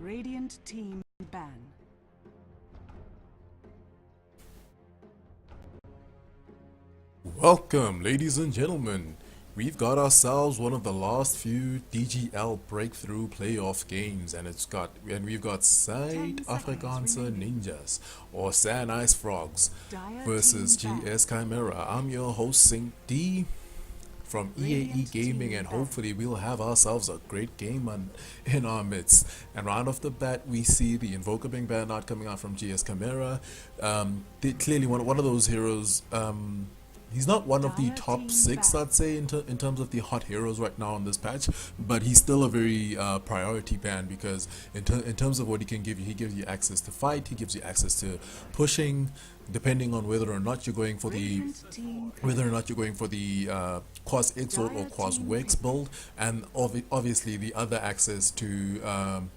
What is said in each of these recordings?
Radiant team ban. Welcome, ladies and gentlemen. We've got ourselves one of the last few DGL breakthrough playoff games, and we've got Side Afrikaanse Ninjas or San Icefrogs versus GS Chimera. I'm your host Saint D from EAE Gaming, and hopefully we'll have ourselves a great game in our midst. And right off the bat, we see the Invoker being banned out coming out from GS Chimera. Clearly one of those heroes. He's not one of the top 6, I'd say, in terms of the hot heroes right now on this patch, but he's still a very priority ban because in terms of what he can give you, he gives you access to fight, he gives you access to pushing, depending on whether or not you're going for the Quas Exort or Quas Wex build, and obviously the other access to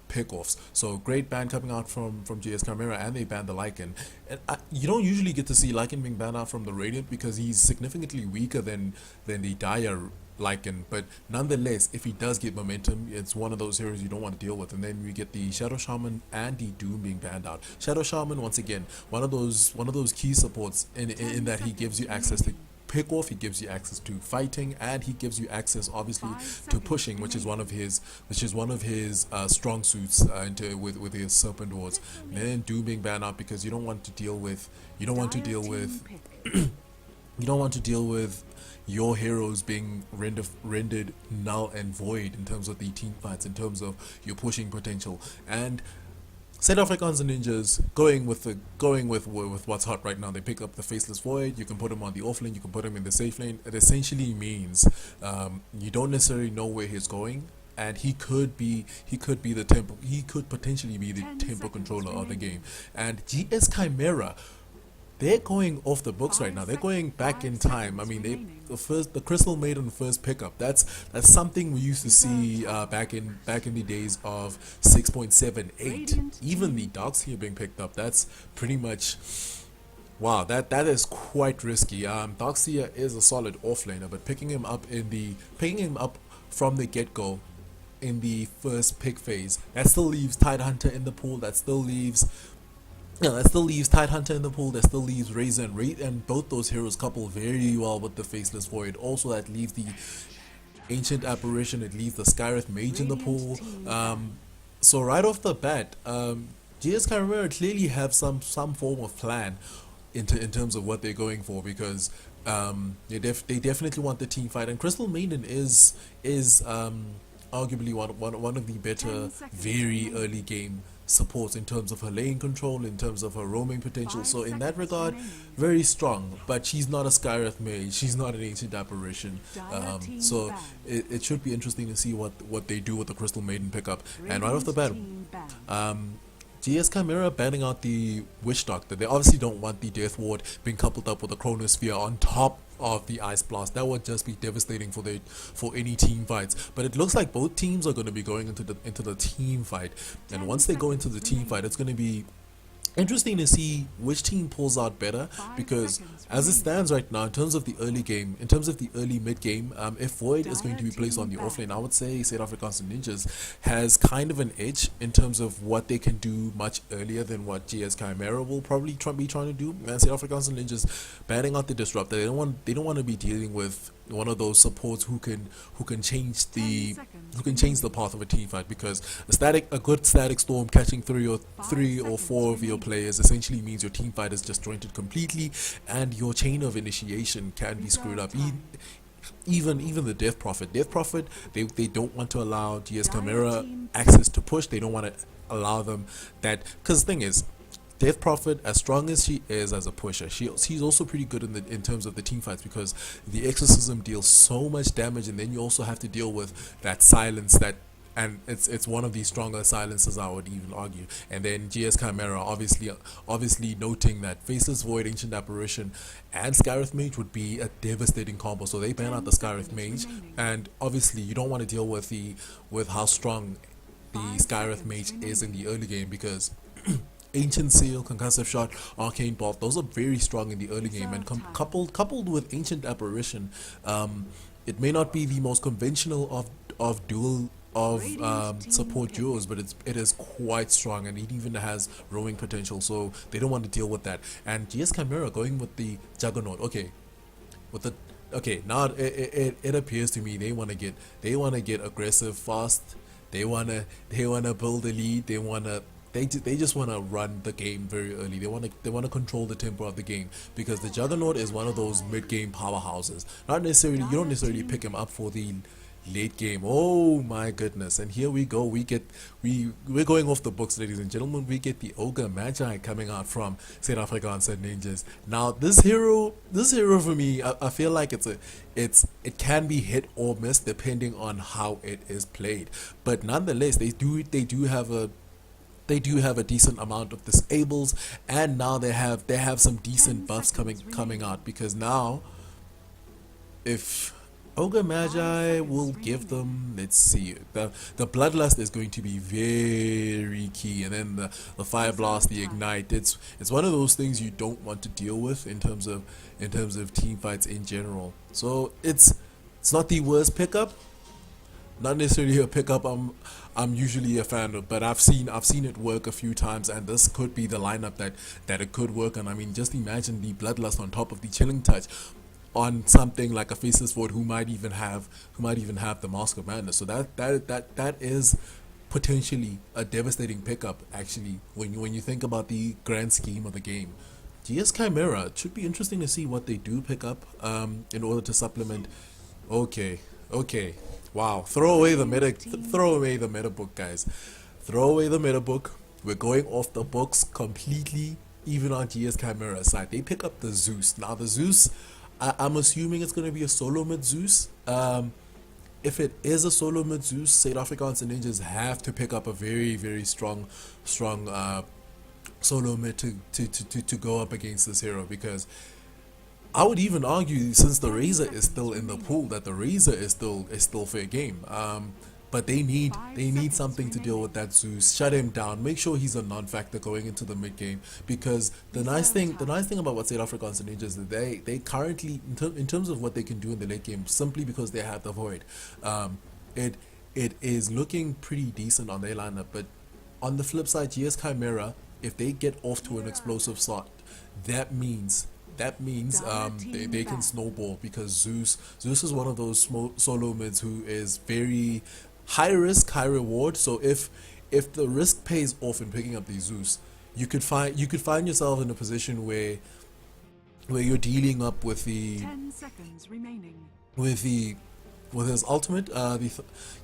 pickoffs. So great ban coming out from GS Chimera, and they banned the Lycan. And you don't usually get to see Lycan being banned out from the Radiant because he's significantly weaker than the Dire Lycan, but nonetheless, if he does get momentum, it's one of those heroes you don't want to deal with. And then we get the Shadow Shaman and the Doom being banned out. Shadow Shaman, once again, one of those key supports in that he gives you access to pick off, he gives you access to fighting, and he gives you access obviously to pushing, which is one of his strong suits with his Serpent Wards. And then Doom being banned out because you don't want to deal with your heroes being rendered null and void in terms of the team fights, in terms of your pushing potential. And South Africans and Ninjas going with what's hot right now. They pick up the Faceless Void. You can put him on the off lane, you can put him in the safe lane. It essentially means you don't necessarily know where he's going, and he could potentially be the tempo controller of the game. And GS Chimera, they're going off the books right now. They're going back in time. I mean, the Crystal Maiden first pickup. That's something we used to see back in the days of 6.78. Even the Darkseer being picked up. That's pretty much, wow. That is quite risky. Darkseer is a solid offlaner, but picking him up from the get go in the first pick phase, that still leaves Tidehunter in the pool. That still leaves Tidehunter in the pool, that still leaves Razor and both those heroes couple very well with the Faceless Void. Also, that leaves the Ancient Apparition, it leaves the Skyreth Mage in the pool. So right off the bat, GS Chimera clearly have some form of plan in terms of what they're going for, because they definitely want the team fight, and Crystal Maiden is arguably one of the better very early game supports in terms of her lane control, in terms of her roaming potential. So in that regard, very strong. But she's not a Skyreth Mage, she's not an Ancient Apparition. So it should be interesting to see what they do with the Crystal Maiden pickup. And right off the bat, GS Chimera banning out the Witch Doctor. They obviously don't want the Death Ward being coupled up with a Chronosphere on top of the Ice Blast. That would just be devastating for any team fights. But it looks like both teams are going to be going into the team fight. And once they go into the team fight, it's going to be interesting to see which team pulls out better, because as it stands right now, in terms of the early game, in terms of the early mid game, if Void is going to be placed on the offlane, I would say South Africans and Ninjas has kind of an edge in terms of what they can do much earlier than what GS Chimera will probably be trying to do. And South Africans and Ninjas banning out the Disruptor. They don't want to be dealing with one of those supports who can change the path of a team fight, because a good static storm catching three or four of your players essentially means your team fight is disjointed completely, and your chain of initiation can be screwed up. Even the Death Prophet, they don't want to allow GS Chimera access to push. They don't want to allow them that, because the thing is, Death Prophet, as strong as she is as a pusher, she's also pretty good in terms of the team fights, because the Exorcism deals so much damage, and then you also have to deal with that silence and it's one of the stronger silences, I would even argue. And then GS Chimera obviously noting that Faceless Void, Ancient Apparition, and Skyreth Mage would be a devastating combo, so they ban out the Skyreth Mage. And obviously you don't want to deal with how strong the Skyreth Mage is in the early game, because Ancient Seal, Concussive Shot, Arcane Bolt, those are very strong in the early game, and coupled with Ancient Apparition, it may not be the most conventional of dual of support duos, but it is quite strong, and it even has roaming potential, so they don't want to deal with that. And GS Chimera going with the Juggernaut, okay, with the now it appears to me they want to get aggressive fast. They wanna build a lead. They just want to run the game very early. They want to control the tempo of the game, because the Juggernaut is one of those mid game powerhouses. Not necessarily, you don't necessarily pick him up for the late game. Oh my goodness! And here we go. We're going off the books, ladies and gentlemen. We get the Ogre Magi coming out from South Afrikaanse Ninjas. Now this hero for me, I feel like it can be hit or miss depending on how it is played. But nonetheless, they do have a decent amount of disables, and now they have some decent buffs coming out, because now if Ogre Magi will give them, let's see, the Bloodlust is going to be very key, and then the Fire Blast, the Ignite, it's one of those things you don't want to deal with in terms of team fights in general. So it's not the worst pickup, not necessarily a pickup I'm usually a fan of, but I've seen it work a few times, and this could be the lineup that it could work on. I mean, just imagine the Bloodlust on top of the Chilling Touch on something like a Faceless Void who might even have the Mask of Madness. So that is potentially a devastating pickup, actually, when you think about the grand scheme of the game. GS Chimera, it should be interesting to see what they do pick up in order to supplement. Okay. Wow, throw away the meta book, guys. Throw away the meta book. We're going off the books completely, even on GS Chimera's side. They pick up the Zeus. Now the Zeus, I'm assuming it's going to be a solo mid Zeus. If it is a solo mid Zeus, South Afrikaanse Ninjas have to pick up a very, very strong solo mid to go up against this hero, because I would even argue, since the Razor is still in the pool, that the Razor is still fair game. But they need something to deal with that Zeus. Shut him down. Make sure he's a non-factor going into the mid game. Because the nice thing about what South Afrikaanse Ninjas is that they currently, in terms of what they can do in the late game, simply because they have the Void, it is looking pretty decent on their lineup. But on the flip side, GS Chimera, if they get off to an explosive start, that means they can snowball, because Zeus is one of those solo mids who is very high risk, high reward. So if the risk pays off in picking up the Zeus, you could find yourself in a position where you're dealing up with the 10 seconds remaining. with his ultimate, the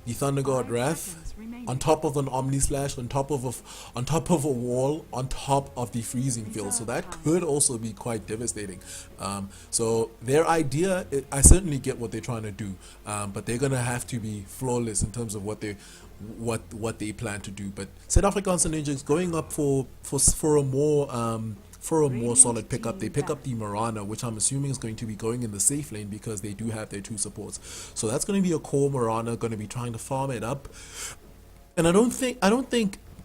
Thunder God Wrath, on top of an Omni Slash, on top of a wall, on top of the freezing field. So that could also be quite devastating. So their idea, I certainly get what they're trying to do, but they're gonna have to be flawless in terms of what they plan to do. But South Afrikaanse Ninjas going up for a more solid pickup. They pick up the Marana, which I'm assuming is going to be going in the safe lane, because they do have their two supports. So that's going to be a core Marana, going to be trying to farm it up. And I don't think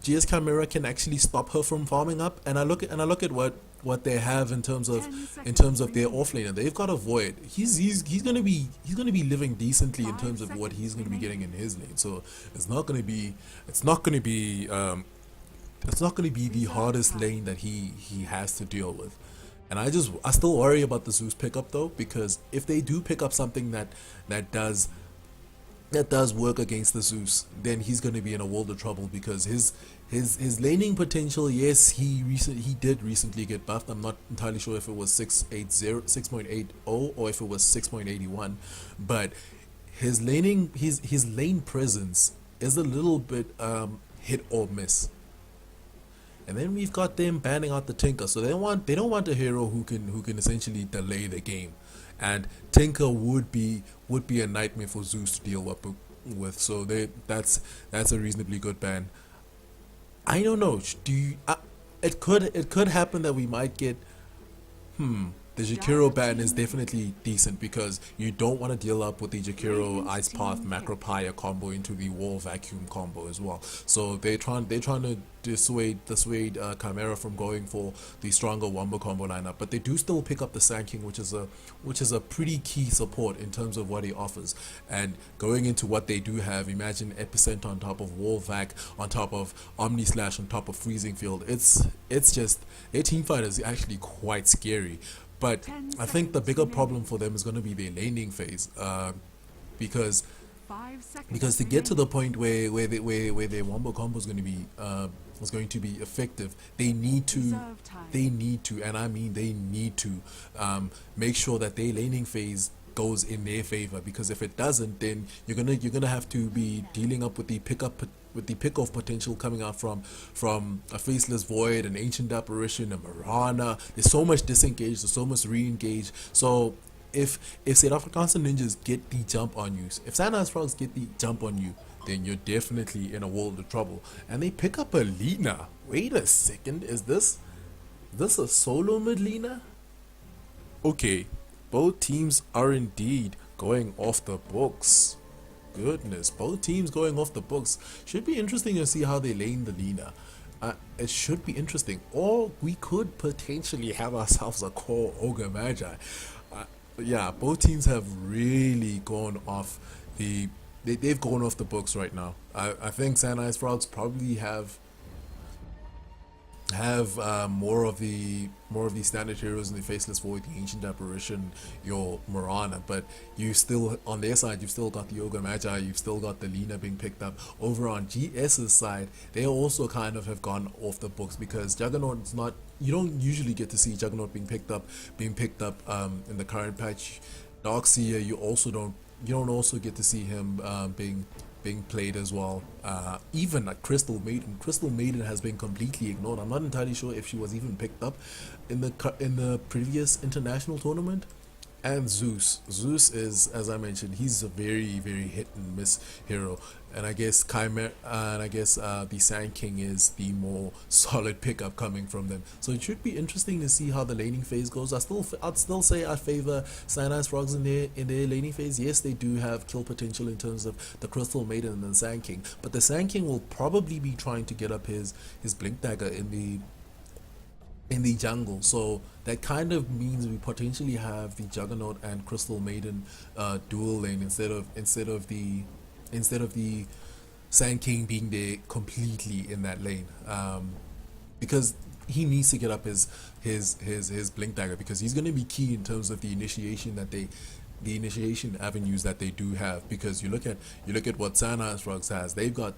GS Chimera can actually stop her from farming up. And I look at what they have in terms of their offlaner. They've got a Void. He's gonna be living decently in terms of what he's gonna be getting in his lane. So it's not gonna be the hardest lane that he has to deal with. And I still worry about the Zeus pickup though, because if they do pick up something that does work against the Zeus, then he's going to be in a world of trouble, because his laning potential, yes, he did recently get buffed. I'm not entirely sure if it was 6.80 or if it was 6.81, but his lane presence is a little bit hit or miss. And then we've got them banning out the Tinker, so they don't want a hero who can essentially delay the game, and Tinker would be a nightmare for Zeus to deal with. So that's a reasonably good ban. I don't know. It could happen that we might get the Jakiro ban is definitely decent because you don't want to deal up with the Jakiro Ice Path Macropire combo into the Wall Vacuum combo as well. So they're trying to dissuade Chimera from going for the stronger Wombo combo lineup, but they do still pick up the Sand King, which is a pretty key support in terms of what he offers. And going into what they do have, imagine Epicent on top of Wall Vac, on top of Omni Slash, on top of Freezing Field. It's just their team fight is actually quite scary. But I think the bigger problem for them is going to be their laning phase, because to get to the point where their wombo combo is going to be effective, they need to, and I mean they need to make sure that their laning phase goes in their favor, because if it doesn't, then you're gonna have to be dealing up with the pick-off potential coming out from a Faceless Void, an Ancient Apparition, a Marana. There's so much disengage, there's so much re-engage. So if South Africans and Ninjas get the jump on you, if Icefrogs get the jump on you, then you're definitely in a world of trouble. And they pick up a Lina. Wait a second, is this a solo mid Lina? Okay, both teams are indeed going off the books. Goodness, both teams going off the books. Should be interesting to see how they lane the Lina. It should be interesting. Or we could potentially have ourselves a core Ogre Magi. Yeah, both teams have really gone off they've gone off the books right now. I think Icefrogs probably have more of the standard heroes in the Faceless Void, the Ancient Apparition, your Marana, but you still, on their side, you've still got the Ogre Magi, you've still got the Lina being picked up. Over on GS's side, they also kind of have gone off the books because Juggernaut's not, you don't usually get to see Juggernaut being picked up in the current patch. Darkseer, you don't also get to see him being played as well. Even like Crystal Maiden has been completely ignored. I'm not entirely sure if she was even picked up in the previous international tournament. And Zeus is, as I mentioned, he's a very, very hit and miss hero. And I guess Chimera, and I guess the Sand King is the more solid pickup coming from them. So it should be interesting to see how the laning phase goes. I'd still say I favor Icefrogs in their laning phase. Yes, they do have kill potential in terms of the Crystal Maiden and the Sand King, but the Sand King will probably be trying to get up his Blink Dagger in the jungle, so that kind of means we potentially have the Juggernaut and Crystal Maiden dual lane instead of the Sand King being there completely in that lane, because he needs to get up his Blink Dagger, because he's going to be key in terms of the initiation avenues that they do have. Because you look at what Icefrogs has, they've got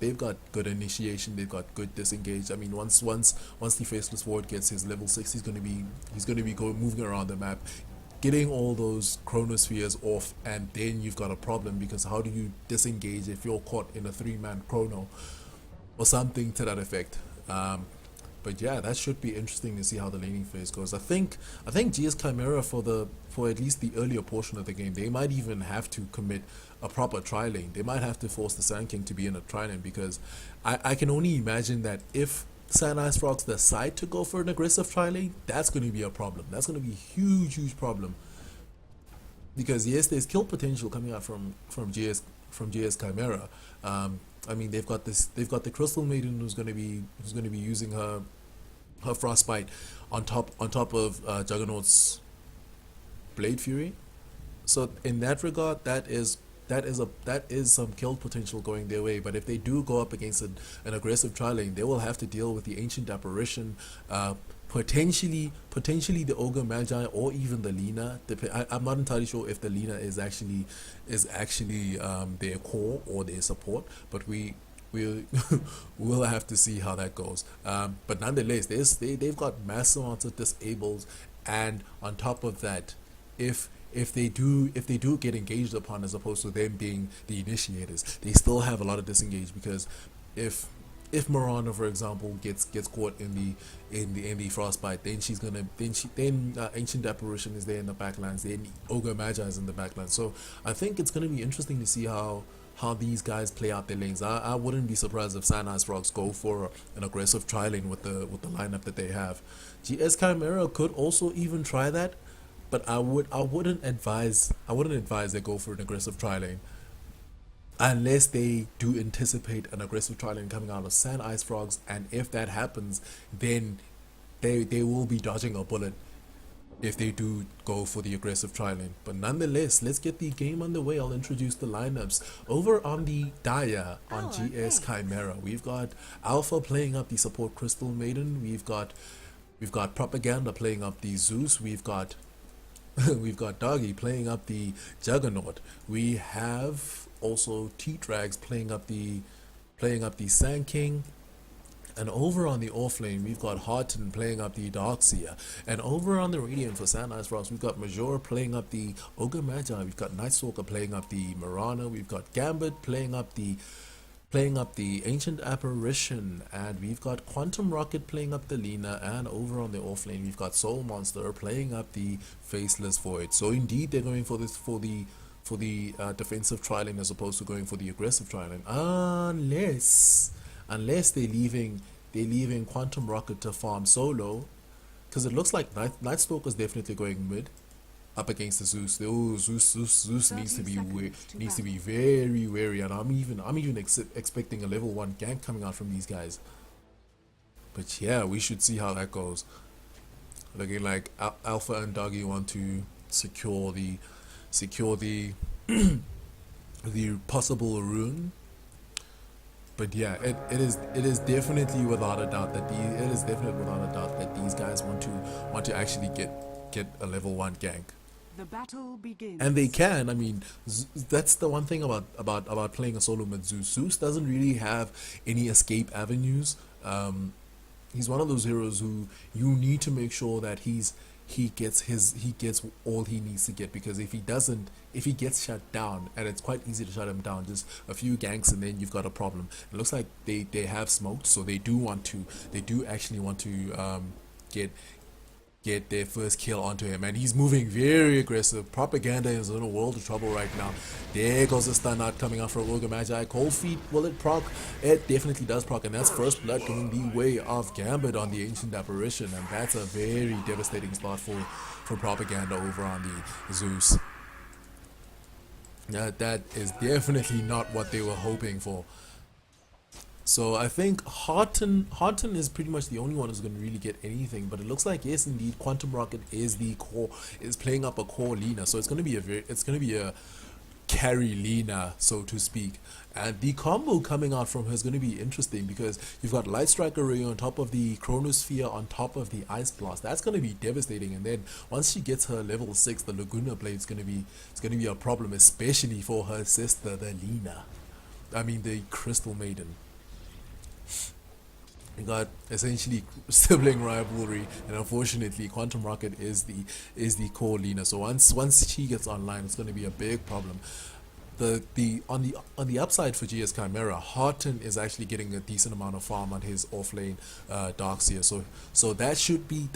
good initiation, they've got good disengage. I mean, once the Faceless Ward gets his level 6, he's going to be moving around the map, getting all those chronospheres off, and then you've got a problem, because how do you disengage if you're caught in a 3-man chrono or something to that effect? But yeah, that should be interesting to see how the laning phase goes. I think GS Chimera for at least the earlier portion of the game, they might even have to commit a proper tri-lane. They might have to force the Sand King to be in a tri-lane, because I can only imagine that if Icefrogs decide to go for an aggressive tri-lane, that's going to be a problem. That's going to be a huge problem. Because yes, there's kill potential coming out from GS Chimera. I mean, they've got the Crystal Maiden who's going to be using her Frostbite on top of Juggernaut's Blade Fury. So in that regard, that is some kill potential going their way. But if they do go up against an aggressive tri-lane, they will have to deal with the Ancient Apparition, potentially the Ogre Magi, or even the Lina. I'm not entirely sure if the Lina is actually their core or their support, but we'll have to see how that goes. But nonetheless, they've got massive amounts of disables, and on top of that, if they do get engaged upon, as opposed to them being the initiators, they still have a lot of disengage. Because if Marana, for example, gets caught in the Frostbite, then Ancient Apparition is there in the backlines, then Ogre Magi is in the backline. So I think it's going to be interesting to see how these guys play out their lanes. I wouldn't be surprised if Icefrogs go for an aggressive tri-lane with the lineup that they have. GS Chimera could also even try that, but I wouldn't advise they go for an aggressive tri lane unless they do anticipate an aggressive tri lane coming out of Sand Icefrogs, and if that happens, then they will be dodging a bullet if they do go for the aggressive tri lane. But nonetheless, let's get the game underway. I'll introduce the lineups. Over on the Dia on GS Chimera, we've got Alpha playing up the support Crystal Maiden. We've got Propaganda playing up the Zeus. We've got we've got Doggy playing up the Juggernaut. We have also T-Drags playing up the Sand King. And over on the off lane, we've got Harton playing up the Darkseer. And over on the Radiant for Sand Icefrogs, we've got Major playing up the Ogre Magi. We've got Nightstalker playing up the Mirana. We've got Gambit playing up the Ancient Apparition. And we've got Quantum Rocket playing up the Lina. And over on the off lane, we've got Soul Monster playing up the Faceless Void. So indeed, they're going for the defensive tri lane as opposed to going for the aggressive tri lane, unless they're leaving Quantum Rocket to farm solo, because it looks like Nightstalker's definitely going mid up against the Zeus. Zeus needs to be very wary, and I'm even expecting a level 1 gank coming out from these guys. But yeah, we should see how that goes. Looking like Alpha and Doggy want to secure the the possible rune. But yeah, it is definitely without a doubt that these guys want to actually get a level 1 gank. The battle begins. And they can. I mean, that's the one thing about playing a solo mid Zeus. Zeus doesn't really have any escape avenues. He's one of those heroes who you need to make sure that he gets all he needs to get, because if he gets shut down, and it's quite easy to shut him down, just a few ganks and then you've got a problem. It looks like they have smoked, so they do actually want to get their first kill onto him, and he's moving very aggressive. Propaganda is in a world of trouble right now. There goes the stun out coming out from Ogre Magi. Cold Feet, will it proc? It definitely does proc, and that's first blood going the way of Gambit on the Ancient Apparition, and that's a very devastating spot for Propaganda over on the Zeus. That is definitely not what they were hoping for. So I think Harton is pretty much the only one who's going to really get anything, but it looks like, yes, indeed, Quantum Rocket is playing up a core Lina, so it's going to be a carry Lina, so to speak. And the combo coming out from her is going to be interesting, because you've got Light Strike Array on top of the Chronosphere on top of the Ice Blast. That's going to be devastating. And then once she gets her level 6, the Laguna Blade is going to be a problem, especially for her sister, the Lina. I mean, the Crystal Maiden. You got essentially sibling rivalry, and unfortunately Quantum Rocket is the core Lina. So once she gets online, it's going to be a big problem. On the upside for GS Chimera, Harton is actually getting a decent amount of farm on his offlane Darkseer. So that should be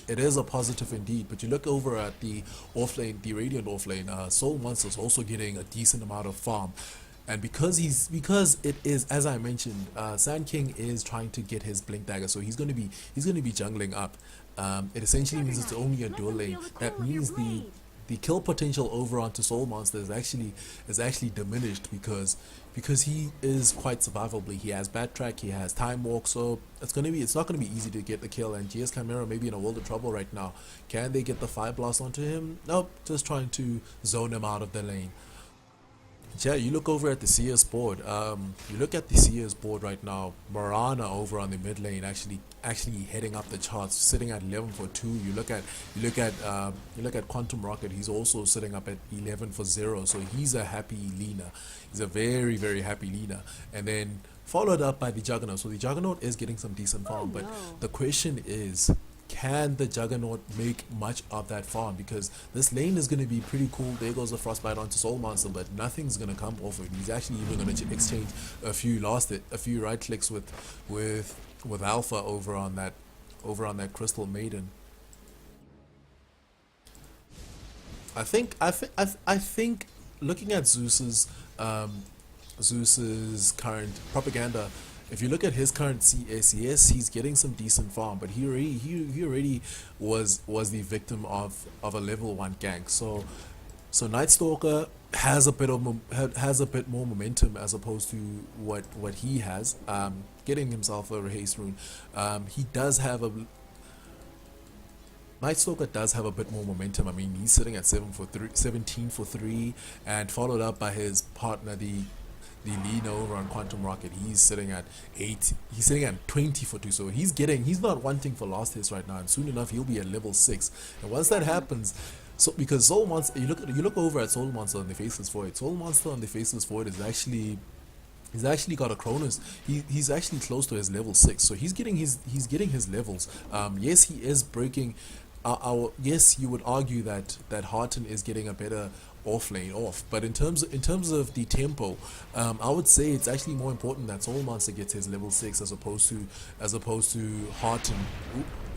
it is a positive indeed. But you look over at the offlane, the Radiant offlane, Soul Monster's also getting a decent amount of farm. And because it is, as I mentioned, Sand King is trying to get his Blink Dagger, so he's gonna be jungling up. It essentially means it's only a dual lane. That means the kill potential over onto Soul Monster is actually diminished, because he is quite survivable. He has Backtrack, he has Time Walk, so it's not gonna be easy to get the kill. And GS Chimera may be in a world of trouble right now. Can they get the Fire Blast onto him? Nope, just trying to zone him out of the lane. Yeah, you look over at the CS board. Right now. Mirana over on the mid lane actually heading up the charts, sitting at 11 for 2. You look at Quantum Rocket. He's also sitting up at 11 for 0. So he's a happy Lina. He's a very, very happy Lina. And then followed up by the Juggernaut. So the Juggernaut is getting some decent farm, but the question is, can the Juggernaut make much of that farm? Because this lane is going to be pretty cool. There goes the Frostbite onto Soul Monster, but nothing's going to come off it. He's actually even going to exchange a few right clicks with Alpha over on that Crystal Maiden. I think looking at Zeus's current Propaganda if you look at his current CS, yes, he's getting some decent farm, but he already was the victim of a level 1 gank. So Night Stalker has a bit of has a bit more momentum as opposed to what he has. Getting himself a haste rune. He does have a Night Stalker does have a bit more momentum. I mean, he's sitting at 17 for 3, and followed up by his partner, the lean over on Quantum Rocket. He's sitting at 8. He's sitting at 20 for 2. So he's not wanting for last hits right now, and soon enough he'll be at level 6. And once that happens, so because Soul Monster, you look over at Soul Monster on the Faceless Void. Soul Monster on the Faceless Void is actually. He's actually got a Cronus. He's actually close to his level 6, so he's getting his levels. Yes, he is breaking. Yes, you would argue that Hearten is getting a better off lane off, but in terms of the tempo, I would say it's actually more important that Soul Monster gets his level 6 as opposed to Hearten.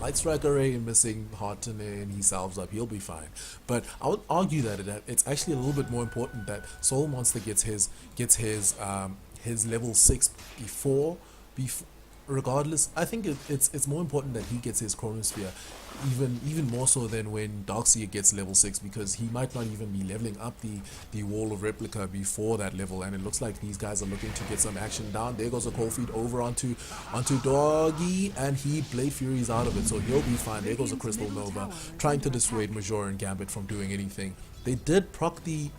Light Strike Array missing Hearten, and he salves up, he'll be fine. But I would argue that it's actually a little bit more important that Soul Monster gets his level 6 before regardless. I think it's more important that he gets his Chronosphere even more so than when Darkseer gets level 6, because he might not even be leveling up the Wall of Replica before that level, and it looks like these guys are looking to get some action down. There goes a cold feed over onto Doggy, and he Blade Fury's out of it, so he'll be fine. There goes a Crystal Nova trying to dissuade Majora and Gambit from doing anything. They did proc the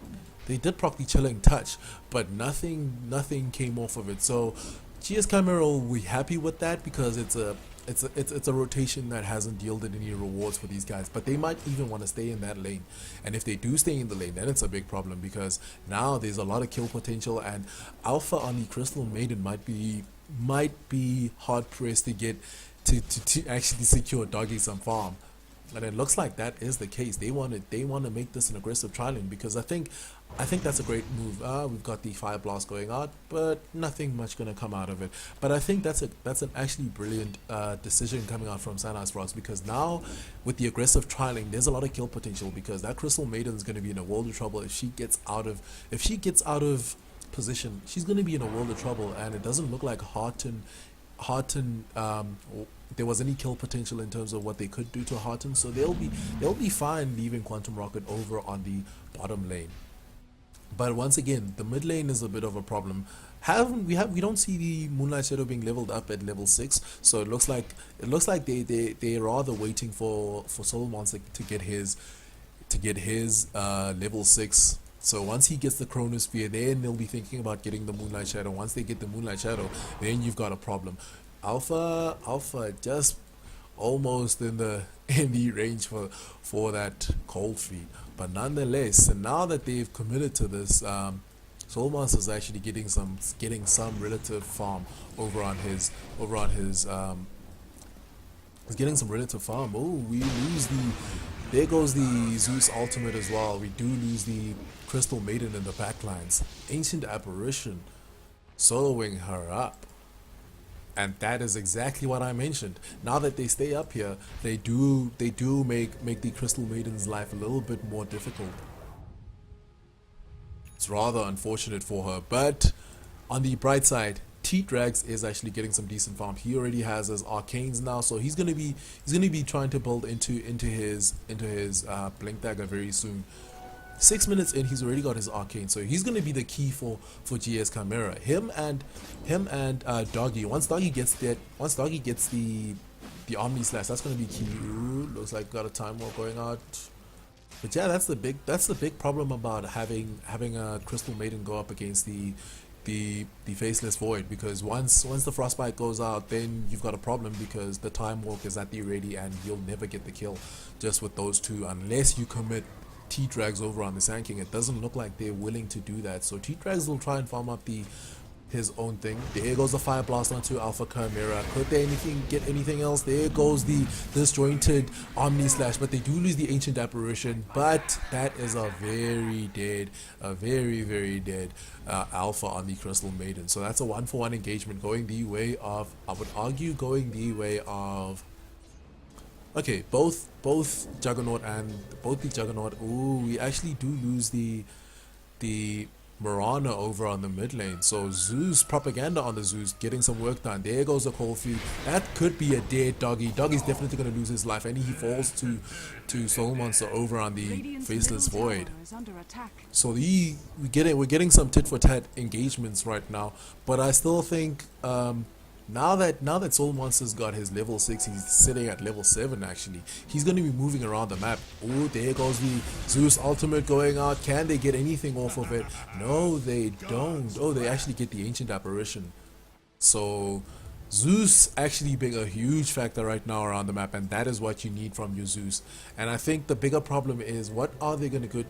Chilling Touch, but nothing came off of it. So GS Chimera will be happy with that, because it's a rotation that hasn't yielded any rewards for these guys, but they might even want to stay in that lane. And if they do stay in the lane, then it's a big problem, because now there's a lot of kill potential, and Alpha on the Crystal Maiden might be hard pressed to get to actually secure Doggy some farm. And it looks like that is the case. They want to make this an aggressive trialing, because I think that's a great move. We've got the Fire Blast going out, but nothing much going to come out of it. But I think that's an actually brilliant decision coming out from Icefrogs, because now with the aggressive trialing, there's a lot of kill potential, because that Crystal Maiden is going to be in a world of trouble if she gets out of position. She's going to be in a world of trouble, and it doesn't look like Hearten there was any kill potential in terms of what they could do to Hearten, so they'll be fine leaving Quantum Rocket over on the bottom lane. But once again, the mid lane is a bit of a problem. We don't see the Moonlight Shadow being leveled up at level 6, so it looks like they're rather waiting for Soul Monster to get his level 6. So once he gets the Chronosphere, then they'll be thinking about getting the Moonlight Shadow. Once they get the Moonlight Shadow, then you've got a problem. Alpha just almost in the range for that cold feed, but nonetheless, and now that they've committed to this, Soul Monster is actually getting some relative farm over on his he's getting some relative farm. Oh, we lose there goes the Zeus ultimate as well. We do lose the Crystal Maiden in the backlines. Ancient Apparition soloing her up. And that is exactly what I mentioned. Now that they stay up here, they do make the Crystal Maiden's life a little bit more difficult. It's rather unfortunate for her, but on the bright side, T-Drags is actually getting some decent farm. He already has his arcanes now, so he's gonna be trying to build into his Blink Dagger very soon. 6 minutes in, he's already got his arcane, so he's gonna be the key for GS Chimera. Him and Doggy. Once Doggy gets the Omni Slash, that's gonna be key. Ooh, looks like got a time war going out. But yeah, that's the big problem about having a Crystal Maiden go up against the Faceless Void, because once the Frostbite goes out, then you've got a problem, because the Time Walk is at the ready, and you'll never get the kill just with those two unless you commit T-Drags over on the Sand King. It doesn't look like they're willing to do that, so T-Drags will try and farm up his own thing. There goes the Fire Blast onto Alpha Chimera. Could they get anything else? There goes the disjointed Omni Slash, but they do lose the Ancient Apparition, but that is a very very dead Alpha on the Crystal Maiden. So that's a 1-for-1 engagement going the way of, I would argue, okay, both Juggernaut and both the Juggernaut. Ooh, we actually do lose the Mirana over on the mid lane. So Zeus, propaganda on the Zeus, getting some work done. There goes the cold feet. That could be a dead doggy. Doggy's definitely going to lose his life, and he falls to Soul Monster over on the Radiant's Faceless middle Void. tower is under attack. So we're getting some tit for tat engagements right now, but I still think now that Soul Monster's got his level 6, he's sitting at level 7 actually. He's going to be moving around the map. Oh, there goes the Zeus ultimate going out. Can they get anything off of it? No, they don't. Oh, they actually get the Ancient Apparition. So Zeus actually being a huge factor right now around the map, and that is what you need from your Zeus. And I think the bigger problem is, what are they going to get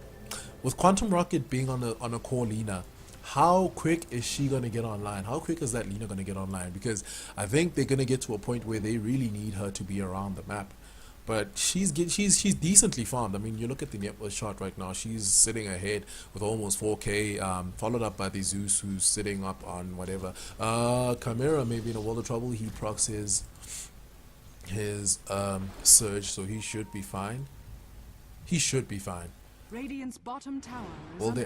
with Quantum Rocket being on a core Lina? How quick is she going to get online? How quick is that Lina going to get online? Because I think they're going to get to a point where they really need her to be around the map. But she's decently farmed. I mean, you look at the net worth chart right now. She's sitting ahead with almost 4k, followed up by the Zeus, who's sitting up on whatever. Chimera may be in a world of trouble. He procs his surge, so he should be fine. He should be fine. Radiant's bottom tower is Well, under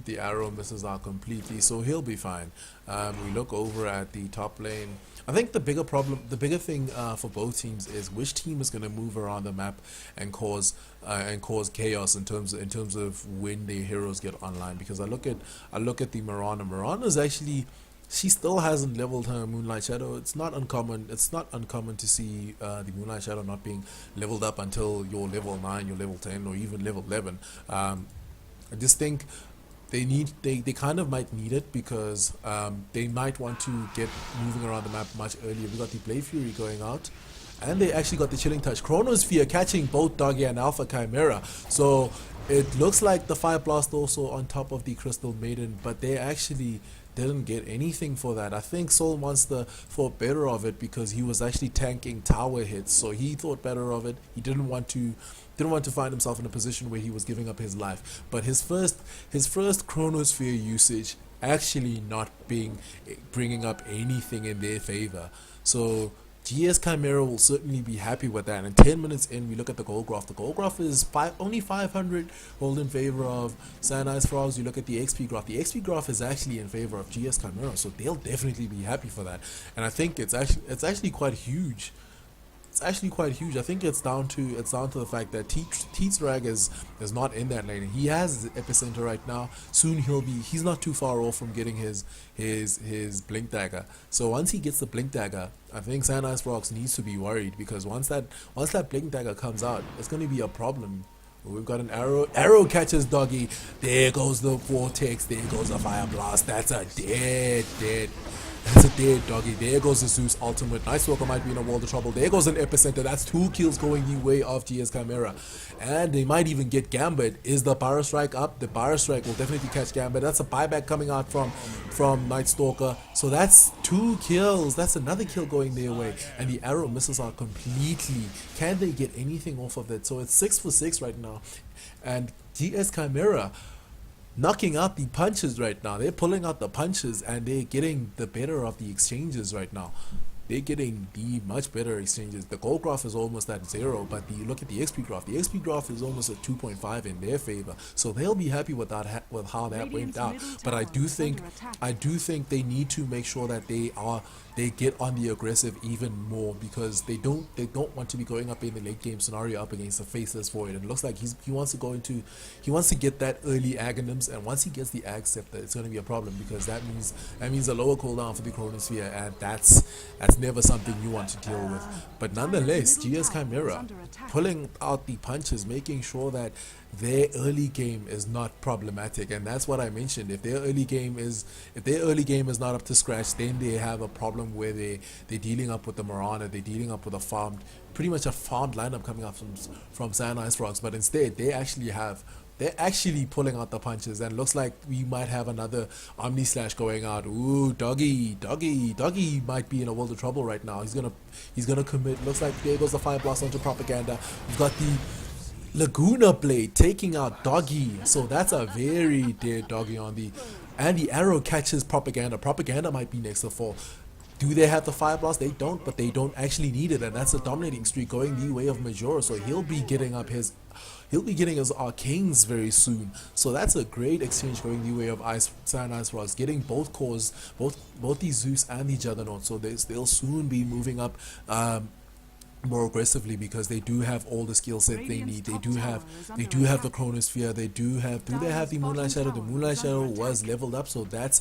the arrow misses out completely, so he'll be fine. We look over at the top lane. I think the bigger thing for both teams is which team is going to move around the map and cause chaos in terms of when their heroes get online. Because I look at the Mirana. Mirana's actually, she still hasn't leveled her Moonlight Shadow. It's not uncommon to see the Moonlight Shadow not being leveled up until you're level 9, you're level 10, or even level 11. I just think they kind of might need it, because they might want to get moving around the map much earlier. We got the Blade Fury going out, and they actually got the Chilling Touch. Chronosphere catching both Doggy and Alpha Chimera. So it looks like the Fire Blast also on top of the Crystal Maiden, but they actually didn't get anything for that. I think Soul Monster thought better of it, because he was actually tanking tower hits, so he thought better of it. He didn't want to find himself in a position where he was giving up his life. But his first Chronosphere usage actually not bringing up anything in their favor. So GS Chimera will certainly be happy with that. And 10 minutes in, we look at the gold graph. The gold graph is only 500 hold in favor of Icefrogs. You look at the XP graph. The XP graph is actually in favor of GS Chimera, so they'll definitely be happy for that. And I think it's actually quite huge. It's actually quite huge. I think it's down to the fact that Teatsrag is not in that lane. He has his epicenter right now. Soon he's not too far off from getting his blink dagger. So once he gets the blink dagger, I think Icefrogs needs to be worried, because once that blink dagger comes out, it's going to be a problem. We've got an arrow catches Doggy. There goes the vortex. There goes the fire blast. That's a dead Doggy. There goes the Zeus ultimate. Nice Walker might be in a world of trouble. There goes an epicenter. That's 2 kills going the way of GS Chimera. And they might even get Gambit. Is the Pyro Strike up? The Pyro Strike will definitely catch Gambit. That's a buyback coming out from Night Stalker. So that's 2 kills. That's another kill going their way. And the arrow misses out completely. Can they get anything off of it? So it's 6 for 6 right now. And GS Chimera knocking out the punches right now. They're pulling out the punches, and they're getting the better of the exchanges right now. They're getting the much better exchanges. The gold graph is almost at 0, but you look at the XP graph. The XP graph is almost at 2.5 in their favor. So they'll be happy with that, with how that went out. But I do think they need to make sure that they get on the aggressive even more, because they don't want to be going up in the late game scenario up against a Faceless Void. And it looks like he wants to get that early Aghanims, and once he gets the Ag Scepter, it's going to be a problem, because that means a lower cooldown for the Chronosphere, and that's never something you want to deal with. But nonetheless, GS Chimera pulling out the punches, making sure that their early game is not problematic. And that's what I mentioned. If their early game is not up to scratch, then they have a problem where they're dealing up with the Mirana, they're dealing up with pretty much a farmed lineup coming up from Icefrogs. But instead, they're actually pulling out the punches, and looks like we might have another Omni Slash going out. Ooh, Doggy might be in a world of trouble right now. He's gonna commit. Looks like there goes the Fire Blast onto Propaganda. We've got the Laguna Blade taking out Doggy, so that's a very dead Doggy and the arrow catches Propaganda. Propaganda might be next to fall. Do they have the Fire Blast? They don't, but they don't actually need it, and that's a dominating streak going the way of Majora. So he'll be getting his arcanes very soon. So that's a great exchange going the way of Icefrogs, getting both cores, both the Zeus and the Juggernaut. So they'll soon be moving up more aggressively because they do have all the skill set they need. They do have the Chronosphere. Do they have the Moonlight Shadow? The Moonlight Shadow was leveled up, so that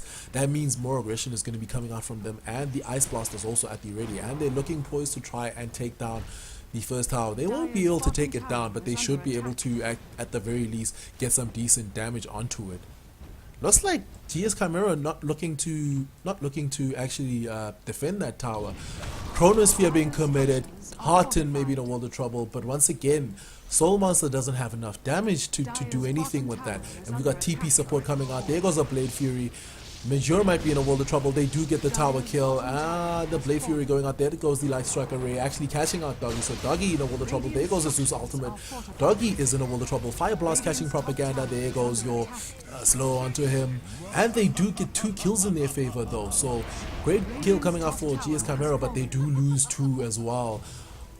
means more aggression is going to be coming out from them. And the Ice Blast is also at the ready, and they're looking poised to try and take down the first tower. They won't be able to take it down, but they should be able to, at the very least, get some decent damage onto it. Looks like GS Chimera not looking to actually defend that tower. Chronosphere being committed, Hearten maybe in a world of trouble, but once again, Soul Monster doesn't have enough damage to do anything with that. And we got TP support coming out. There goes a Blade Fury. Major might be in a world of trouble. They do get the tower kill. The Blade Fury going out. There goes the Light Strike Array actually catching out Doggy. So Doggy in a world of trouble. There goes the Zeus ultimate. Doggy is in a world of trouble. Fire Blast catching Propaganda. There goes your slow onto him. And they do get 2 kills in their favor though. So great kill coming out for GS Chimera, but they do lose 2 as well.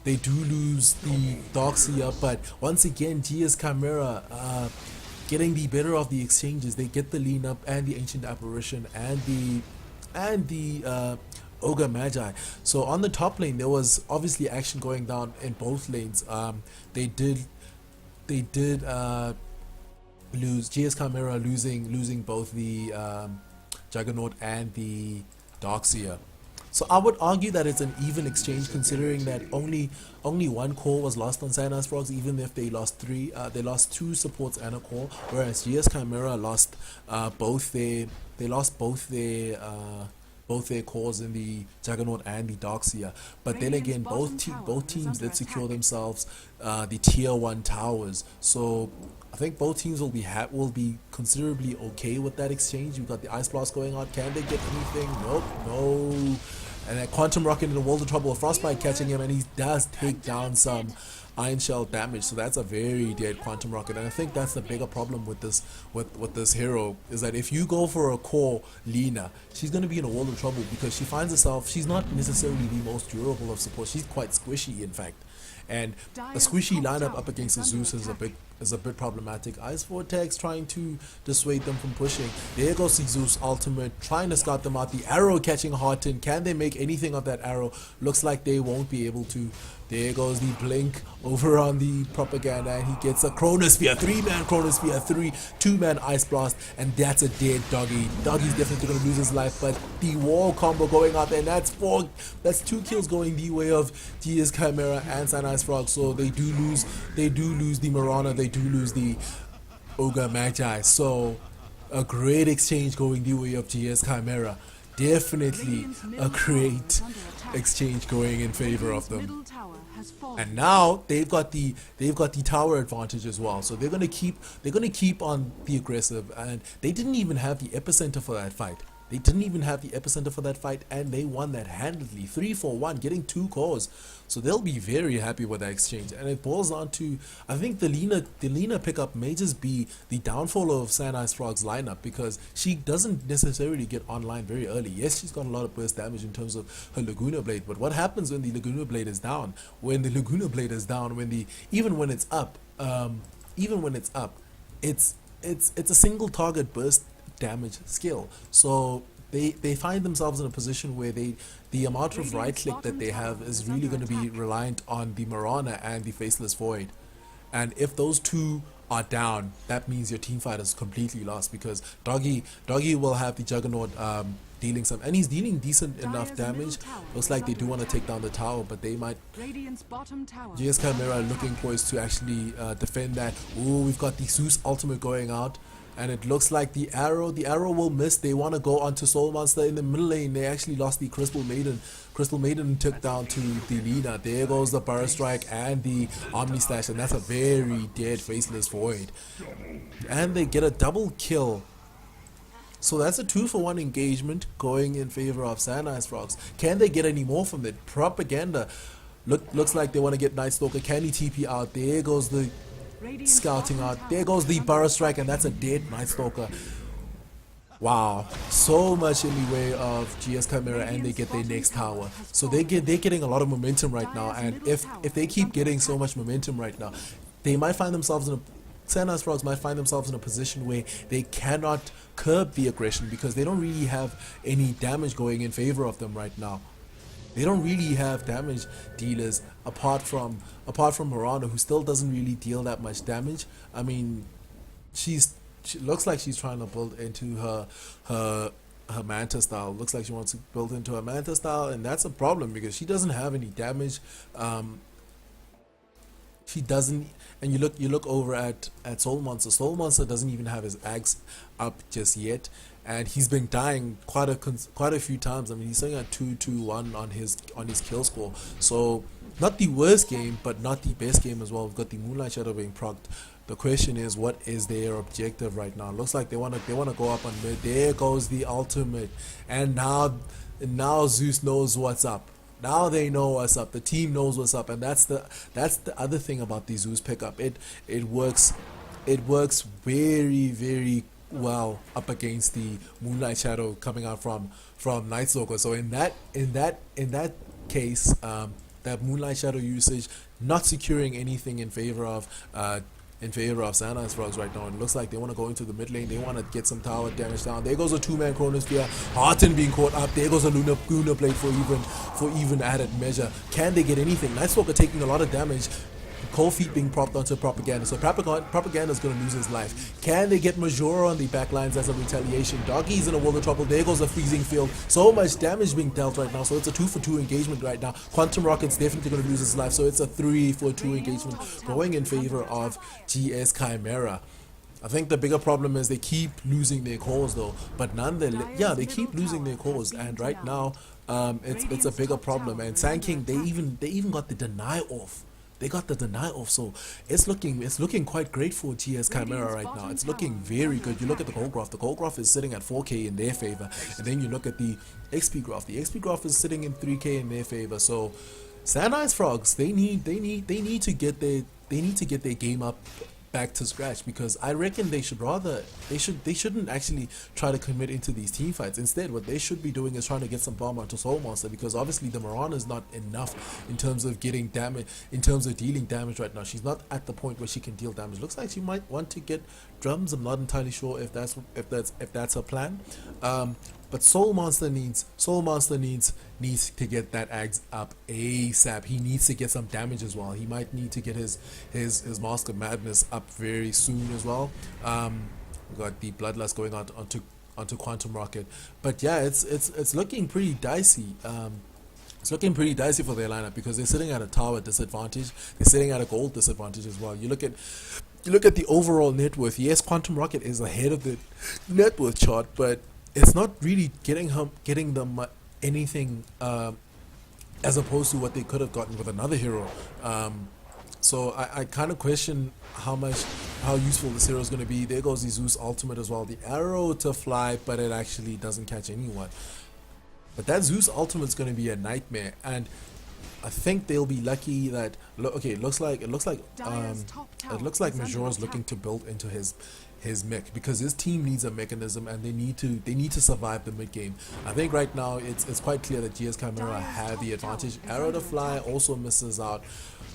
They do lose the Darkseer, but once again GS Chimera getting the better of the exchanges. They get the lean up and the Ancient Apparition and the Ogre Magi. So on the top lane there was obviously action going down in both lanes. They did lose, GS Chimera losing both the Juggernaut and the Darkseer. So I would argue that it's an even exchange, considering that only 1 core was lost on Icefrogs, even if they lost 3. They lost 2 supports and a core, whereas GS Chimera lost both their cores in the Juggernaut and the Darkseer. But then again, both teams did secure themselves the tier 1 towers. So I think both teams will be considerably okay with that exchange. You've got the Ice Blast going out. Can they get anything? Nope, no. And that Quantum Rocket in the world of trouble. Frostbite catching him, and he does take down some Iron Shell damage. So that's a very dead Quantum Rocket, and I think that's the bigger problem with this hero, is that if you go for a core Lina, she's going to be in a world of trouble because she finds herself, she's not necessarily the most durable of support. She's quite squishy, in fact. And a squishy lineup up against the Zeus is a bit problematic. Ice Vortex trying to dissuade them from pushing. There goes the Zeus ultimate, trying to scout them out. The arrow catching Hearten. Can they make anything of that arrow? Looks like they won't be able to. There goes the blink over on the Propaganda, and he gets a Chronosphere, 3-man Chronosphere, 2-man Ice Blast, and that's a dead Doggy. Doggy's definitely going to lose his life, but the wall combo going out there, and that's 2 kills going the way of GS Chimera and Icefrogs. So they do lose the Marana, they do lose the Ogre Magi. So a great exchange going the way of GS Chimera. Definitely a great exchange going in favor of them. And now they've got the tower advantage as well. So they're gonna keep on the aggressive, and they didn't even have the epicenter for that fight. And they won that handedly, 3-4-1, getting 2 cores. So they'll be very happy with that exchange. And it boils down to, I think the Lina pickup may just be the downfall of Icefrogs lineup, because she doesn't necessarily get online very early. Yes, she's got a lot of burst damage in terms of her Laguna Blade, but what happens when the Laguna Blade is down? Even when it's up, it's a single target burst damage skill. So they find themselves in a position where the amount of right click that they have is really going to be reliant on the Marana and the Faceless Void. And if those 2 are down, that means your team fight is completely lost, because Doggy will have the Juggernaut dealing some, and he's dealing decent enough damage. Looks like they do want to take down the tower, but they might. GS Chimera looking poised to actually defend that. Ooh, we've got the Zeus ultimate going out, and it looks like the arrow will miss. They want to go onto Soul Monster in the middle lane. They actually lost the Crystal Maiden took down to the Lina. There goes the Burrow Strike and the Omni Slash, and that's a very dead Faceless Void. And they get a double kill. So that's a 2-for-1 engagement going in favor of Icefrogs. Can they get any more from it? Propaganda looks like they want to get Night Stalker. Can he TP out? There goes the scouting out. There goes the Burrow Strike, and that's a dead Night Stalker. Wow, so much in the way of GS Chimera, and they get their next tower. So they're getting a lot of momentum right now, and if they keep getting so much momentum right now, they might find themselves in a Icefrogs might find themselves in a position where they cannot curb the aggression because they don't really have any damage going in favor of them right now. They don't really have damage dealers apart from Miranda, who still doesn't really deal that much damage. I mean, she looks like she's trying to build into her Manta style. Looks like she wants to build into her Manta style, and that's a problem because she doesn't have any damage. She doesn't, and you look over at Soul Monster. Soul Monster doesn't even have his axe up just yet, and he's been dying quite a few times. I mean, he's sitting at 2-2-1 on his kill score. So not the worst game, but not the best game as well. We've got the Moonlight Shadow being procced. The question is, what is their objective right now? Looks like they wanna go up on mid. There goes the ultimate, and now Zeus knows what's up. Now they know what's up. The team knows what's up, and that's the other thing about the Zeus pickup. It works very well up against the Moonlight Shadow coming out from Night Stalker. So in that case, that Moonlight Shadow usage not securing anything in favor of Icefrogs right now. It looks like they want to go into the mid lane. They want to get some tower damage down. There goes a two-man Chronosphere. Hearten being caught up. There goes a Lunar Blade for even added measure. Can they get anything? Nightstalker taking a lot of damage. Cold Feet being propped onto Propaganda. So Propaganda is going to lose his life. Can they get Majora on the backlines as a retaliation? Doggy's in a world of trouble. There goes a freezing field. So much damage being dealt right now. So it's a 2-for-2 engagement right now. Quantum Rocket's definitely going to lose his life. So it's a 3-for-2 engagement going in favor of GS Chimera. I think the bigger problem is they keep losing their cores though. But nonetheless, yeah, they keep looking their cores. And right now, it's a bigger problem. And Sand King, they even got the deny off. They got the deny off, so it's looking quite great for GS Chimera right now. It's looking very good. You look at the gold graph. The gold graph is sitting at 4K in their favor, and then you look at the XP graph. The XP graph is sitting in 3K in their favor. So, Icefrogs, they need to get their game up back to scratch, because I reckon they shouldn't actually try to commit into these team fights. Instead, what they should be doing is trying to get some bomb onto Soul Monster, because obviously the Mirana is not enough in terms of getting damage, in terms of dealing damage right now. She's not at the point where she can deal damage. Looks like she might want to get drums. I'm not entirely sure if that's her plan. But Soul Monster needs to get that axe up ASAP. He needs to get some damage as well. He might need to get his Mask of Madness up very soon as well. We got the Bloodlust going on onto Quantum Rocket. But yeah, it's looking pretty dicey. It's looking pretty dicey for their lineup, because they're sitting at a tower disadvantage. They're sitting at a gold disadvantage as well. You look at the overall net worth. Yes, Quantum Rocket is ahead of the net worth chart, but it's not really getting them anything as opposed to what they could have gotten with another hero. So I kind of question how useful this hero is going to be. There goes the Zeus ultimate as well. The arrow to fly, but it actually doesn't catch anyone. But that Zeus ultimate is going to be a nightmare, and I think they'll be lucky that it looks like Majora's looking to build into his mech, because his team needs a mechanism, and they need to survive the mid game. I think right now it's quite clear that GS Chimera have the advantage. Arrow to fly also misses out.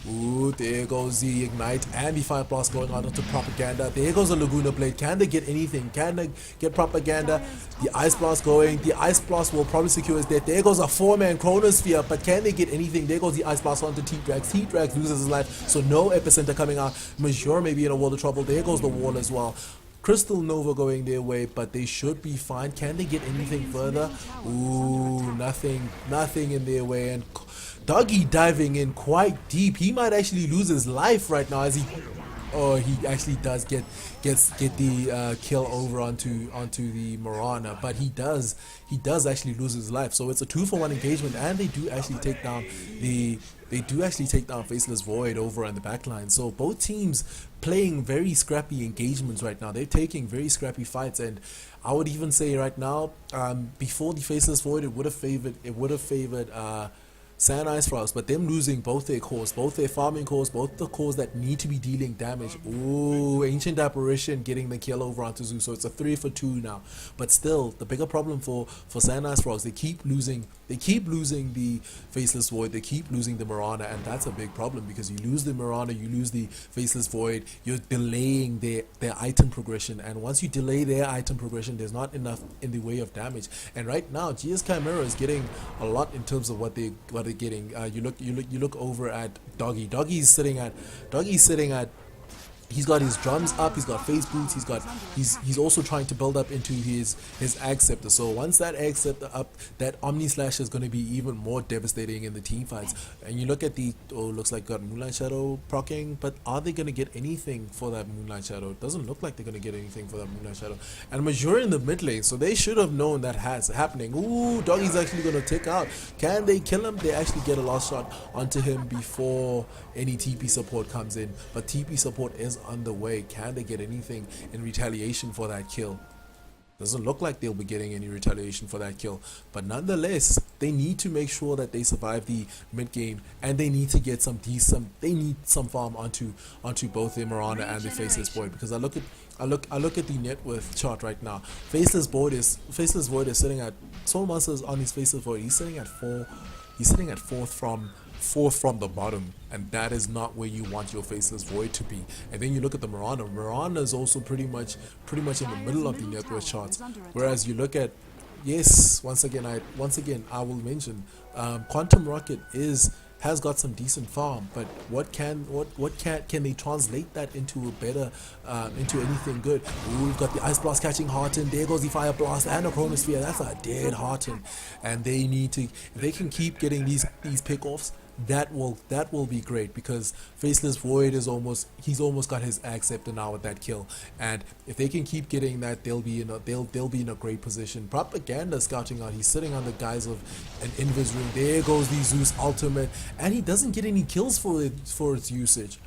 Ooh, there goes the Ignite and the Fire Blast going on into Propaganda. There goes the Laguna Blade. Can they get anything? Can they get Propaganda? The Ice Blast going. The Ice Blast will probably secure his death. There goes a 4-man Chronosphere, but can they get anything? There goes the Ice Blast onto T-Drax. T-Drax loses his life, so no Epicenter coming out. Major may be in a world of trouble. There goes the wall as well. Crystal Nova going their way, but they should be fine. Can they get anything further? Ooh, nothing in their way. And Doggy diving in quite deep. He might actually lose his life right now as he actually does get the kill over onto the Mirana, but he does actually lose his life. So it's a 2-for-1 engagement, and they do actually take down Faceless Void over on the backline. So both teams playing very scrappy engagements right now. They're taking very scrappy fights, and I would even say right now, before the Faceless Void, it would have favored Sand Icefrogs, but them losing both their cores, both their farming cores, both the cores that need to be dealing damage. Ooh, Ancient Apparition getting the kill over onto Zeus, so it's a 3 for 2 now. But still, the bigger problem for Sand Icefrogs, they keep losing the Faceless Void, they keep losing the Mirana, and that's a big problem because you lose the Mirana, you lose the Faceless Void, you're delaying their item progression, and once you delay their item progression, there's not enough in the way of damage. And right now, GS Chimera is getting a lot in terms of what they're getting. You look over at Doggy. Doggy's sitting at he's got his drums up, he's got face boots, he's also trying to build up into his Ag Scepter. So once that Ag Scepter up, that Omni Slash is going to be even more devastating in the team fights. And you look at the looks like got Moonlight Shadow proccing, but are they going to get anything for that Moonlight Shadow? It doesn't look like they're going to get anything for that Moonlight Shadow. And Majora in the mid lane, so they should have known that has happening. Ooh, Doggy's actually going to tick out. Can they kill him? They actually get a last shot onto him before any TP support comes in, but TP support is on the way. Can they get anything in retaliation for that kill? Doesn't look like they'll be getting any retaliation for that kill, but nonetheless, they need to make sure that they survive the mid game, and they need to get some farm onto both the Mirana and the Faceless Void. Because I look at the net worth chart right now. Faceless Void is sitting at Soul Monsters on his Faceless Void. He's sitting at 4. He's sitting at fourth from the bottom, and that is not where you want your Faceless Void to be. And then you look at the Mirana. Mirana is also pretty much in the middle of the net worth charts. Whereas you look at, yes, once again I will mention, Quantum Rocket has got some decent farm, but can they translate that into a better into anything good? Ooh, we've got the Ice Blast catching Hearten, there goes the Fire Blast and a Chronosphere. That's a dead Hearten, and they need to, if they can keep getting these pick-offs, that will be great, because Faceless Void is almost got his Ag Scepter now with that kill, and if they can keep getting that, they'll be in a great position. Propaganda scouting out, he's sitting on the guise of an Invis Ring. There goes the Zeus ultimate, and he doesn't get any kills for its usage.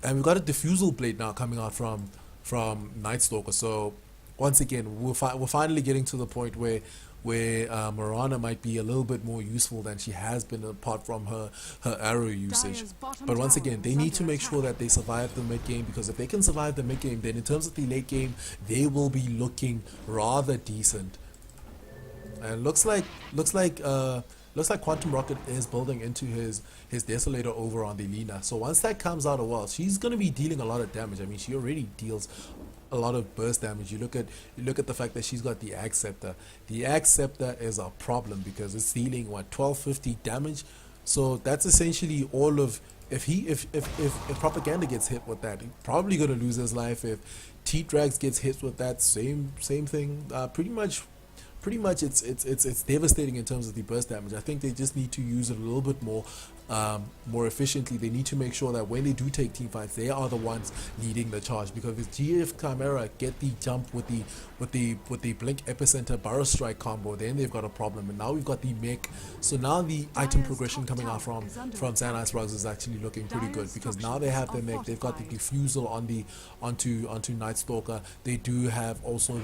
And we've got a Diffusal Blade now coming out from Night Stalker. So once again, we're finally getting to the point where Mirana might be a little bit more useful than she has been, apart from her arrow usage. But once again, they need to make sure that they survive the mid game, because if they can survive the mid game, then in terms of the late game, they will be looking rather decent. And looks like Quantum Rocket is building into his Desolator over on the Lina. So once that comes out of well, she's going to be dealing a lot of damage. I mean, she already deals a lot of burst damage. You look at the fact that she's got the Ag Scepter. The Ag Scepter is a problem because it's dealing 1250 damage. So that's essentially all of, if Propaganda gets hit with that, he's probably gonna lose his life. If T-Drags gets hit with that, same thing. Pretty much it's devastating in terms of the burst damage. I think they just need to use it a little bit more efficiently. They need to make sure that when they do take team fights, they are the ones leading the charge, because if GF Chimera get the jump with the Blink Epicenter Burrow Strike combo, then they've got a problem. And now we've got the mech, so now the item progression coming out from Sand Icefrogs is actually looking pretty good, because now they have the mech, they've got the Diffusal onto Night Stalker. They do have also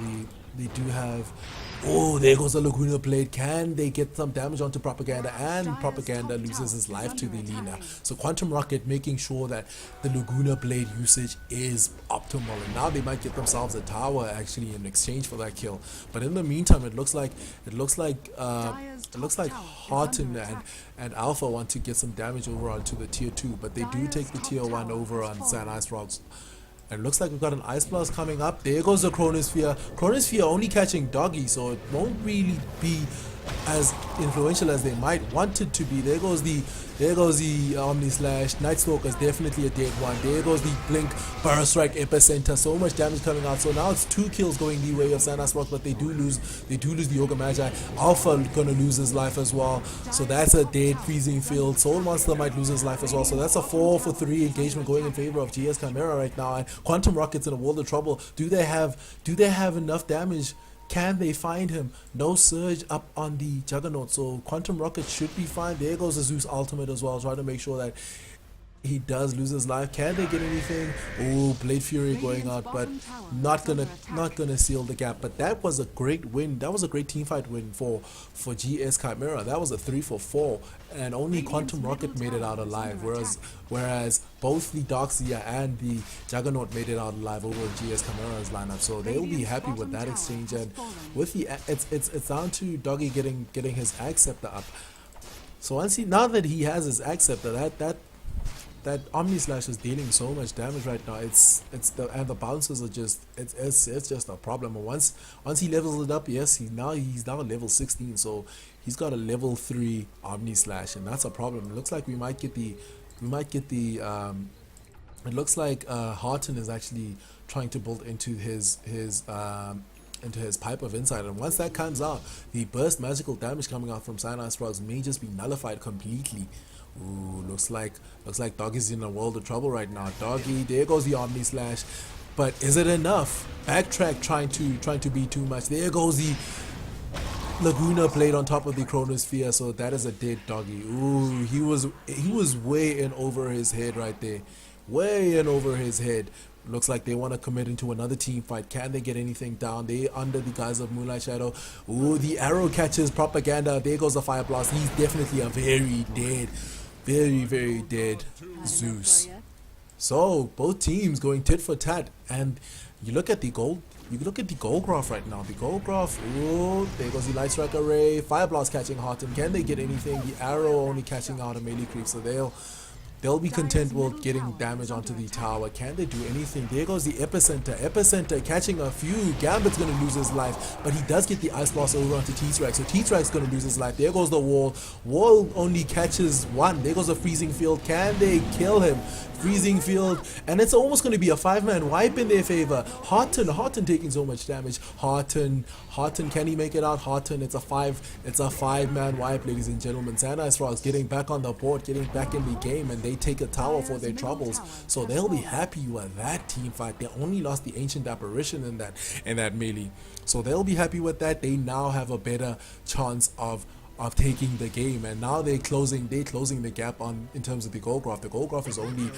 oh, there goes the Laguna Blade. Can they get some damage onto Propaganda? And Propaganda loses his life to the Lina. So Quantum Rocket making sure that the Laguna Blade usage is optimal, and now they might get themselves a tower actually in exchange for that kill. But in the meantime, it looks like Hearten and Alpha want to get some damage over onto the tier 2, but they do take the tier 1 over on Sand Icefrogs. And it looks like we've got an Ice Blast coming up. There goes the Chronosphere. Chronosphere only catching Doggy, so it won't really be as influential as they might want it to be. There goes the Omni Slash. Night Stalker is definitely a dead one. There goes the Blink Burrow Strike Epicenter. So much damage coming out. So now it's 2 kills going the way of Sand Icefrogs, but they do lose the Ogre Magi. Alpha gonna lose his life as well. So that's a dead freezing field. Soul Monster might lose his life as well. So that's a 4 for 3 engagement going in favor of GS Chimera right now. And Quantum Rocket's in a world of trouble. Do they have enough damage? Can they find him? No surge up on the Juggernaut, so Quantum Rocket should be fine. There goes the Zeus ultimate as well, trying to make sure that he does lose his life. Can they get anything? Oh, Blade Fury going out, but not gonna seal the gap. But that was a great win. That was a great team fight win for GS Chimera. That was a 3-for-4, and only Quantum Rocket made it out alive. Whereas both the Darkseer and the Juggernaut made it out alive over GS Chimera's lineup. So they'll be happy with that exchange. And with the it's down to Doggy getting his Axe Scepter up. So now that he has his Axe Scepter, that Omni Slash is dealing so much damage right now. And the bounces are just it's just a problem. And once he levels it up, yes, he's now level 16, so he's got a level 3 Omni Slash, and that's a problem. It looks like we might get the it looks like Harton is actually trying to build into his Pipe of Insight, and once that comes out, the burst magical damage coming out from Icefrogs may just be nullified completely. Ooh, looks like Doggy's in a world of trouble right now. Doggy, there goes the Omni Slash, but is it enough? Backtrack trying to be too much. There goes the Laguna Blade on top of the Chronosphere, so that is a dead Doggy. Ooh, he was way in over his head right there, way in over his head. Looks like they want to commit into another team fight. Can they get anything down? They under the guise of Moonlight Shadow. Ooh, the arrow catches Propaganda. There goes the Fire Blast. He's definitely a very dead Zeus. So both teams going tit for tat, and you look at the gold graph right now. The gold graph, ooh, there goes the Light Strike Array. Fire Blast catching Harton. Can they get anything? The arrow only catching out a melee creep, so they'll be content with getting damage onto the tower. Can they do anything? There goes the Epicenter. Epicenter catching a few. Gambit's going to lose his life, but he does get the Ice Blast over onto T-Rex, so T-Rex going to lose his life. There goes the Wall. Wall only catches one. There goes the Freezing Field. Can they kill him? Freezing Field, and it's almost going to be a 5-man wipe in their favor. Harton taking so much damage. Harton, can he make it out? Harton, it's a 5-man wipe, ladies and gentlemen. Icefrogs getting back on the board, getting back in the game, and they take a tower for their troubles. So they'll be happy with that team fight. They only lost the Ancient Apparition in that melee, so they'll be happy with that. They now have a better chance of taking the game, and now they're closing the gap in terms of the gold graph. The gold graph is only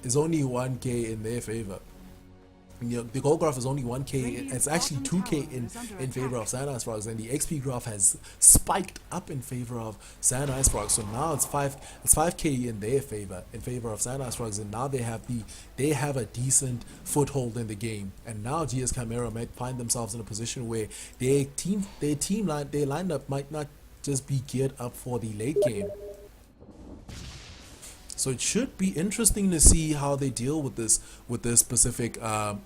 1k in their favor. You know, the gold graph is only 1k. It's actually 2k in favor of Icefrogs, and the XP graph has spiked up in favor of Icefrogs. So now it's 5k in their favor, in favor of Icefrogs, and now they have a decent foothold in the game. And now GS Chimera might find themselves in a position where their lineup might not just be geared up for the late game. So it should be interesting to see how they deal with this specific lineup,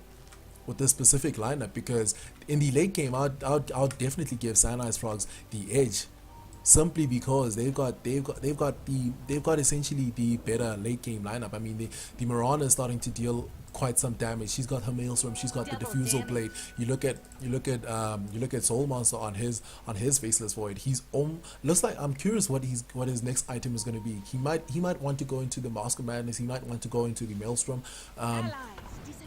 because in the late game I'll definitely give Icefrogs the edge, simply because they've got essentially the better late game lineup. I mean, the Mirana is starting to deal quite some damage. She's got her Maelstrom, she's got the Diffusal Blade. You look at Soul Monster on his Faceless Void. Looks like, I'm curious what his next item is going to be. He might want to go into the Mask of Madness. He might want to go into the Maelstrom.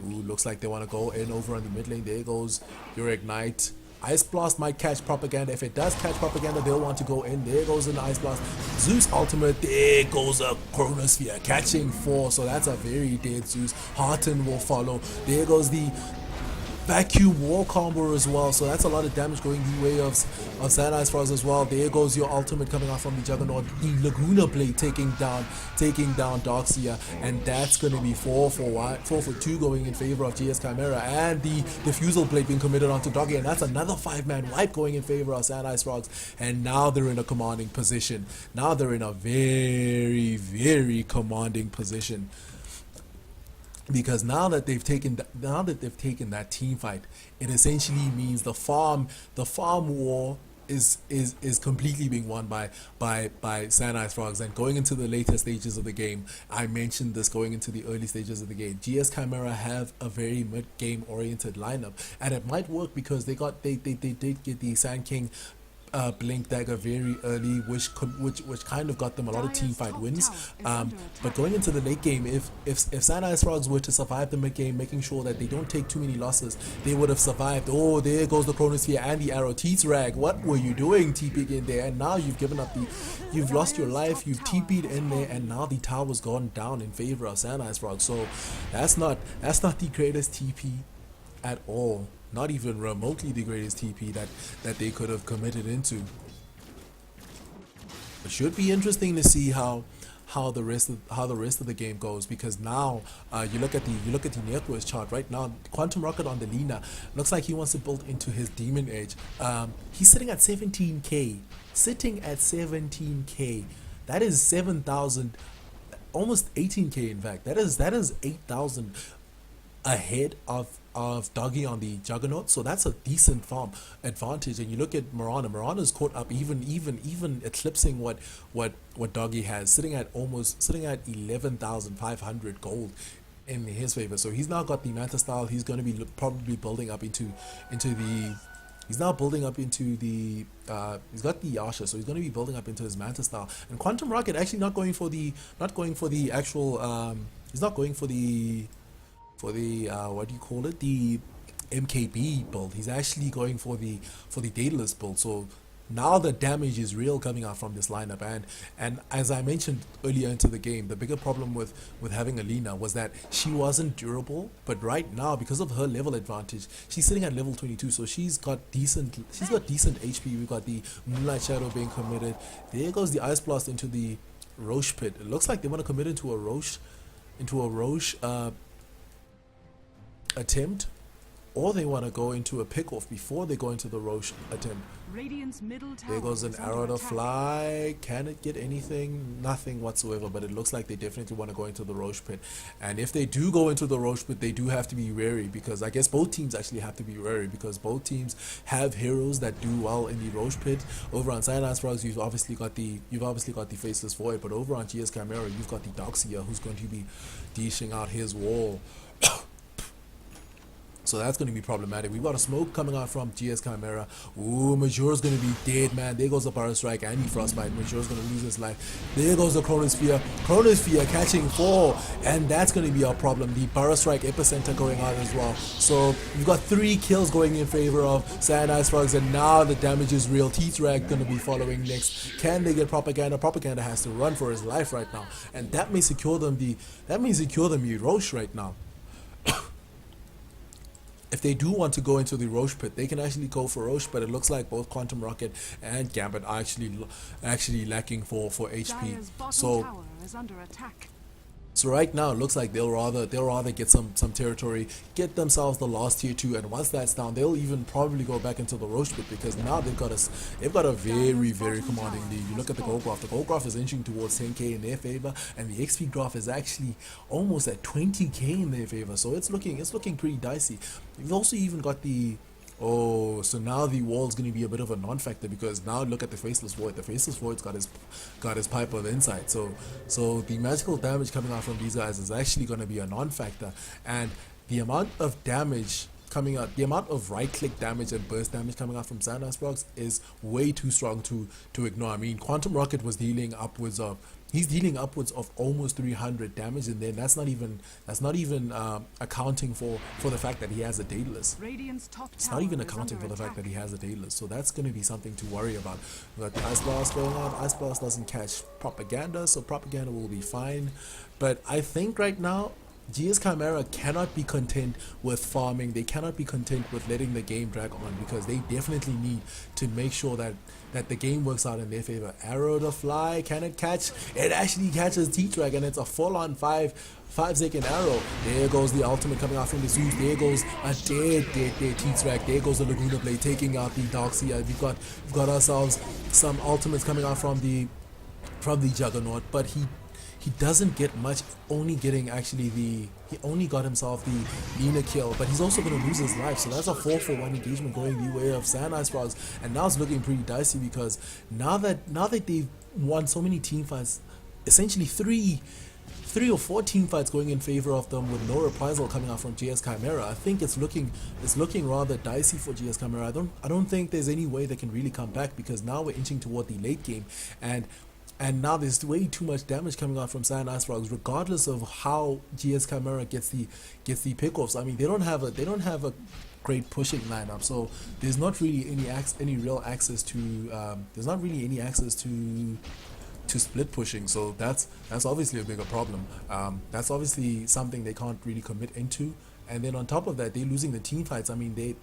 Ooh, looks like they want to go in over on the mid lane. There goes your Ignite. Ice Blast might catch Propaganda. If it does catch Propaganda, they'll want to go in. There goes an Ice Blast. Zeus ultimate. There goes a Chronosphere catching 4. So that's a very dead Zeus. Harton will follow. There goes the Vacuum Wall combo as well, so that's a lot of damage going the way of Icefrogs as well. There goes your ultimate coming out from the Juggernaut. The Laguna Blade taking down Darkseer, and that's going to be 4 for 2 going in favor of GS Chimera, and the Diffusal Blade being committed onto Doggy, and that's another 5-man wipe going in favor of Icefrogs. And now they're in a commanding position. Now they're in a very commanding position. Because now that they've taken that team fight, it essentially means the farm war is completely being won by Icefrogs. And going into the later stages of the game, I mentioned this, going into the early stages of the game, GS Chimera have a very mid-game oriented lineup, and it might work because they did get the Sand King Blink Dagger very early, which kind of got them a lot of team fight wins. But going into the late game, if San Icefrogs were to survive the mid game, making sure that they don't take too many losses, they would have survived. Oh, there goes the Chronosphere and the arrow. T-Rag, what were you doing, TPing in there? And now you've given up you've lost your life, you've TP'd in there, and now the tower's gone down in favor of San Icefrogs. So that's not the greatest TP at all. Not even remotely the greatest TP that they could have committed into. It should be interesting to see how the rest of the game goes, because now you look at the Networks chart right now. Quantum Rocket on the Lina looks like he wants to build into his Demon Edge. He's sitting at 17k, That is 7,000, almost 18k in fact. That is 8,000 ahead of Doggy on the Juggernaut, so that's a decent farm advantage. And you look at Marana's caught up, even eclipsing what Doggy has, sitting at 11,500 gold in his favor. So he's now got the Manta style. He's going to be probably building up into the. He's now building up into the. He's got the Asha, so he's going to be building up into his Manta style. And Quantum Rocket actually not going for the actual. He's not going for the what do you call it, the MKB build. He's actually going for the Daedalus build. So now the damage is real coming out from this lineup. And as I mentioned earlier into the game, the bigger problem with having Alina was that she wasn't durable. But right now, because of her level advantage, she's sitting at level 22, so she's got decent HP. We've got the Moonlight Shadow being committed. There goes the Ice Blast into the Roche pit. It looks like they want to commit into a Roche attempt, or they want to go into a pick off before they go into the Roche attempt. Radiant's middle tower There goes an is arrow under to attack. fly. Can it get anything? Nothing whatsoever, but it looks like they definitely want to go into the Roche pit. And if they do go into the Roche pit, they do have to be wary, because I guess both teams actually have to be wary, because both teams have heroes that do well in the Roche pit. Over on San Icefrogs, you've obviously got the Faceless Void, but over on GS Chimera, you've got the Doxia, who's going to be dishing out his wall. So that's going to be problematic. We've got a smoke coming out from GS Chimera. Ooh, Majure's going to be dead, man. There goes the Power Strike and the Frostbite. Majure's going to lose his life. There goes the Chronosphere. Chronosphere catching 4. And that's going to be our problem. The Power Strike Epicenter going out as well. So you've got 3 kills going in favor of Sand Icefrogs. And now the damage is real. T-Rag going to be following next. Can they get Propaganda? Propaganda has to run for his life right now. And that may secure them the Roche right now. If they do want to go into the Roche pit, they can actually go for Roche, but it looks like both Quantum Rocket and Gambit are actually lacking for HP. Dire's bottom So tower is under attack. So right now it looks like they'll rather get some territory, get themselves the last tier 2, and once that's down, they'll even probably go back into the Roche pit, because now they've got a very commanding lead. You look at the gold graph. The gold graph is inching towards 10k in their favor, and the XP graph is actually almost at 20k in their favor. So it's looking pretty dicey. You've also even got the so now the wall's going to be a bit of a non-factor, because now look at the Faceless Void. The Faceless Void's got his pipe of insight. So the magical damage coming out from these guys is actually going to be a non-factor, and the amount of damage coming out, the amount of right-click damage and burst damage coming out from Sand Icefrogs is way too strong to ignore. I mean, Quantum Rocket was dealing upwards of almost 300 damage, and then that's not even accounting for the fact that he has a Daedalus. Radiant's top It's tower not even is accounting for under the fact that attack. he has a Daedalus, so that's going to be something to worry about. We got the Ice Blast going on. Ice Blast doesn't catch Propaganda, so Propaganda will be fine. But I think right now, GS Chimera cannot be content with farming. They cannot be content with letting the game drag on, because they definitely need to make sure that the game works out in their favor. Arrow to fly, can it catch? It actually catches T-Drag, and it's a full-on 5-second arrow. There goes the ultimate coming out from the Zeus. There goes a dead T-Drag. There goes the Laguna Blade taking out the Doxia. We've got ourselves some ultimates coming out from the Juggernaut, but he doesn't get much, only getting he only got himself the Lina kill, but he's also going to lose his life. So that's a 4-for-1 engagement going the way of Sand Icefrogs, and now it's looking pretty dicey, because now that they've won so many team fights, essentially 3 3 or 4 team fights going in favor of them with no reprisal coming out from GS Chimera. I think it's looking rather dicey for GS Chimera. I don't think there's any way they can really come back, because now we're inching toward the late game, and now there's way too much damage coming out from Sand Icefrogs, regardless of how GS Chimera gets the pickoffs. I mean, they don't have a great pushing lineup, so there's not really any real access to to split pushing, so that's obviously a bigger problem. That's obviously something they can't really commit into. And then on top of that, they're losing the team fights. I mean, their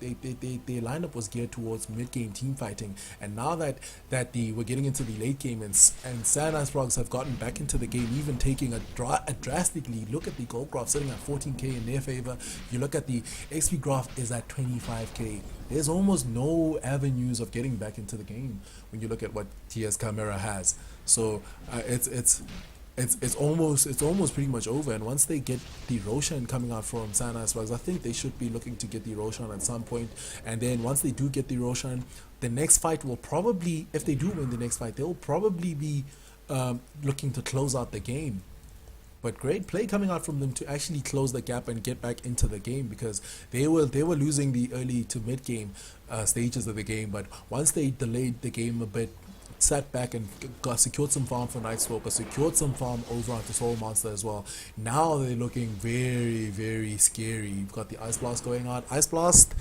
lineup was geared towards mid-game team fighting, and now that we're getting into the late game, and Sand Icefrogs have gotten back into the game, even taking a drastic lead. Look at the gold graph sitting at 14k in their favor. You look at the XP graph is at 25k. There's almost no avenues of getting back into the game when you look at what GS Chimera has. So it's almost pretty much over. And once they get the Roshan coming out from Sand Icefrogs, I think they should be looking to get the Roshan at some point. And then once they do get the Roshan, the next fight will probably, if they do win the next fight, they'll probably be looking to close out the game. But great play coming out from them to actually close the gap and get back into the game, because they were losing the early to mid game stages of the game. But once they delayed the game a bit, sat back and secured some farm for Night Stalker, secured some farm over onto Soul Monster as well. Now they're looking very, very scary. You've got the Ice Blast going on. Ice Blast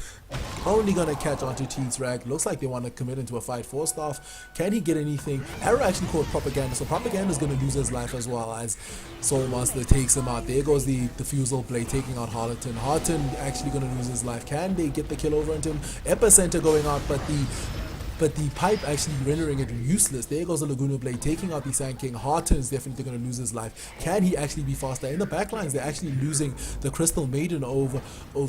only gonna catch onto Teens Rag. Looks like they want to commit into a fight for Staff. Can he get anything? Arrow actually caught Propaganda, so Propaganda is gonna lose his life as well as Soul Monster takes him out. There goes the Fusel Blade taking out Harleton. Harleton actually gonna lose his life. Can they get the kill over into him? Epicenter going out, but the pipe actually rendering it useless. There goes the Laguna Blade taking out the Sand King. Harton is definitely going to lose his life. Can he actually be faster? In the backlines, they're actually losing the Crystal Maiden over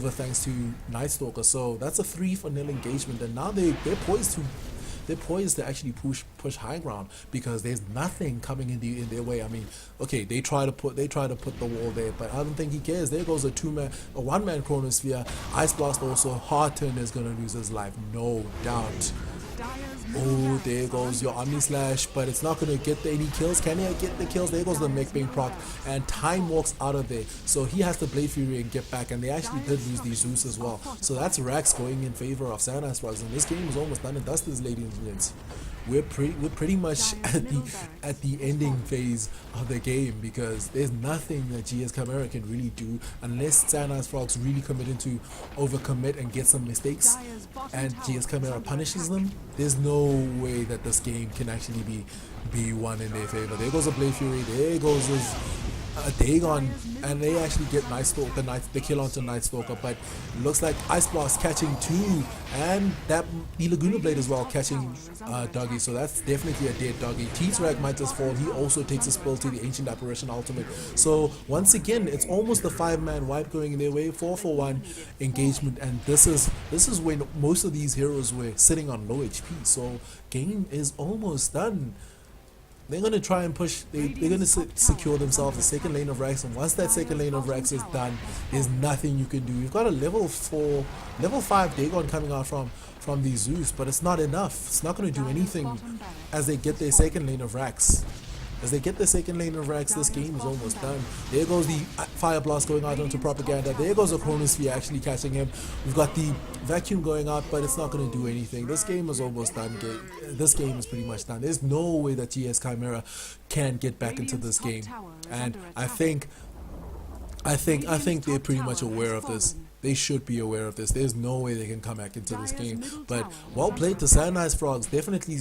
thanks to Night Stalker. So that's a 3-0 engagement, and now they're poised to actually push high ground, because there's nothing coming in their way. I mean, okay, they try to put the wall there, but I don't think he cares. There goes a one-man Chronosphere. Ice Blast also. Harton is going to lose his life, no doubt. Oh, there goes your Omni Slash, but it's not going to get any kills. Can he get the kills? There goes the mech being proc, and Time walks out of there, so he has to Blade Fury and get back, and they actually did lose the Zeus as well. So that's Rax going in favor of Sand Icefrogs, and this game is almost done and dusted, ladies and gents. We're pretty much at the ending phase of the game, because there's nothing that GS Chimera can really do unless Sand Icefrogs really commit into overcommit and get some mistakes, and GS Chimera punishes them. There's no way that this game can actually be won in their favor. There goes a Blade Fury. There goes his Dagon, and they actually get Night Stalker, the kill onto Night Stalker, but it looks like Ice Blast catching 2, and that the Laguna Blade as well catching Doggy, so that's definitely a dead Doggy. T-Rag might just fall. He also takes a spill to the Ancient Apparition Ultimate. So once again, it's almost a 5-man wipe going in their way, 4-for-1 engagement, and this is when most of these heroes were sitting on low HP. So game is almost done. They're going to try and push, they're going to secure themselves a second lane of Rax, and once that second lane of Rax is done, there's nothing you can do. You've got a level 5 Dagon coming out from the Zeus, but it's not enough. It's not going to do anything as they get their second lane of Rax. As they get the second lane of Rax, this game is almost done. There goes the Fire Blast going out onto Propaganda. There goes the Chronosphere actually catching him. We've got the Vacuum going out, but it's not going to do anything. This game is almost done. This game is pretty much done. There's no way that GS Chimera can get back into this game. And I think they're pretty much aware of this. They should be aware of this. There's no way they can come back into this game. But well played to Sand Icefrogs, definitely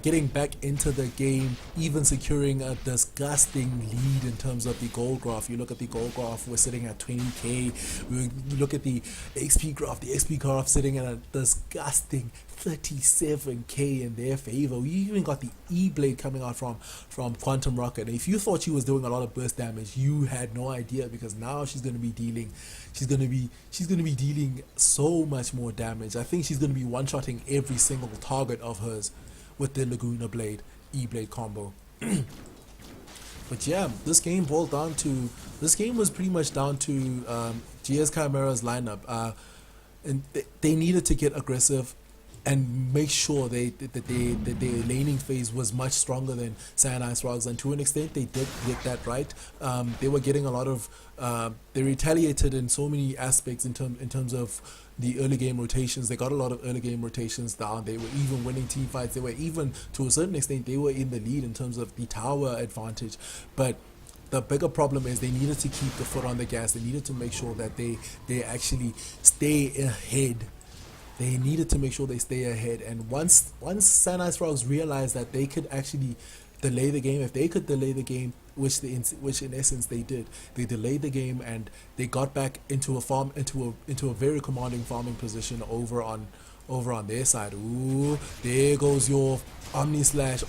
getting back into the game, even securing a disgusting lead in terms of the gold graph. You look at the gold graph, we're sitting at 20k. We look at the XP graph sitting at a disgusting 37k in their favor. We even got the E-Blade coming out from Quantum Rocket. And if you thought she was doing a lot of burst damage, you had no idea, because now she's going to be dealing so much more damage. I think she's going to be one-shotting every single target of hers with the Laguna Blade E-Blade combo. But yeah, this game was pretty much down to GS Chimera's lineup, and they needed to get aggressive and make sure that their laning phase was much stronger than Sand Icefrogs, and to an extent they did get that right. They were getting a lot of they retaliated in so many aspects in terms of the early game rotations. They got a lot of early game rotations down. They were even winning team fights. They were even, to a certain extent, they were in the lead in terms of the tower advantage. But the bigger problem is they needed to keep the foot on the gas. They needed to make sure that they actually stay ahead. They needed to make sure they stay ahead. And once Sand Icefrogs realized that they could actually delay the game, if they could delay the game, which in essence they did, they delayed the game and they got back into a very commanding farming position over on their side. Ooh, there goes your Omni Slash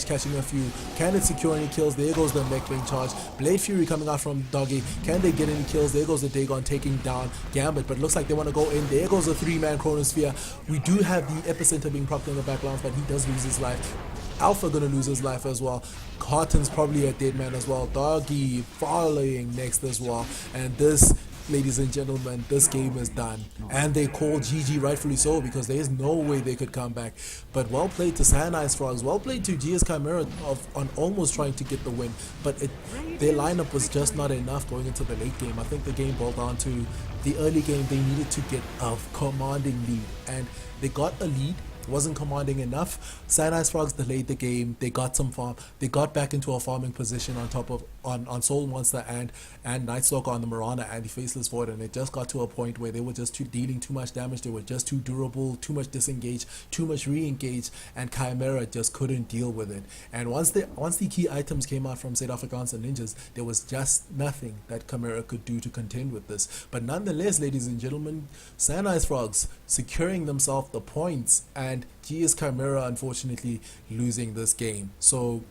catching a few. Can it secure any kills? There goes the mech being charged. Blade Fury coming out from Doggy. Can they get any kills? There goes the Dagon taking down Gambit, but it looks like they want to go in. There goes the 3-man Chronosphere. We do have the Epicenter being propped in the background, but he does lose his life. Alpha gonna lose his life as well. Carton's probably a dead man as well. Doggy following next as well. And this, ladies and gentlemen, this game is done. And they call GG, rightfully so, because there is no way they could come back. But well played to Sand Icefrogs. Well played to GS Chimera on almost trying to get the win. But their lineup was just not enough going into the late game. I think the game boiled down to the early game. They needed to get a commanding lead. And they got a lead. Wasn't commanding enough. Sand Icefrogs delayed the game. They got some farm. They got back into a farming position on top of on Soul Monster and Nightstalker on the Mirana and the Faceless Void, and it just got to a point where they were just dealing too much damage. They were just too durable, too much disengage, too much re-engage, and Chimera just couldn't deal with it. And once the key items came out from South Africans and Ninjas, there was just nothing that Chimera could do to contend with this. But nonetheless, ladies and gentlemen, Sand Icefrogs securing themselves the points, and GS Chimera unfortunately losing this game. So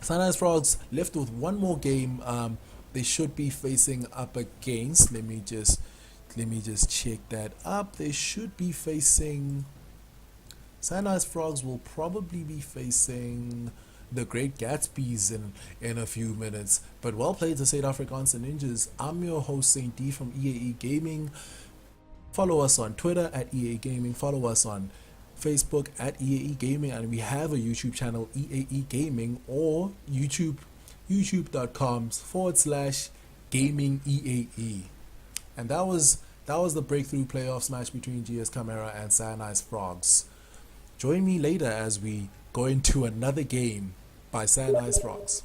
Sand Icefrogs left with one more game. They should be facing up against. Let me just check that up. They should be facing. Sand Icefrogs will probably be facing the Great Gatsby's in a few minutes. But well played to South Africans and Ninjas. I'm your host Saint D from EAE Gaming. Follow us on Twitter at EAE Gaming. Follow us on Facebook at EAE Gaming, and we have a YouTube channel, EAE Gaming, or youtube.com/gaming EAE. And that was the breakthrough playoffs match between GS Chimera and Sand Icefrogs. Join me later as we go into another game by Sand Icefrogs.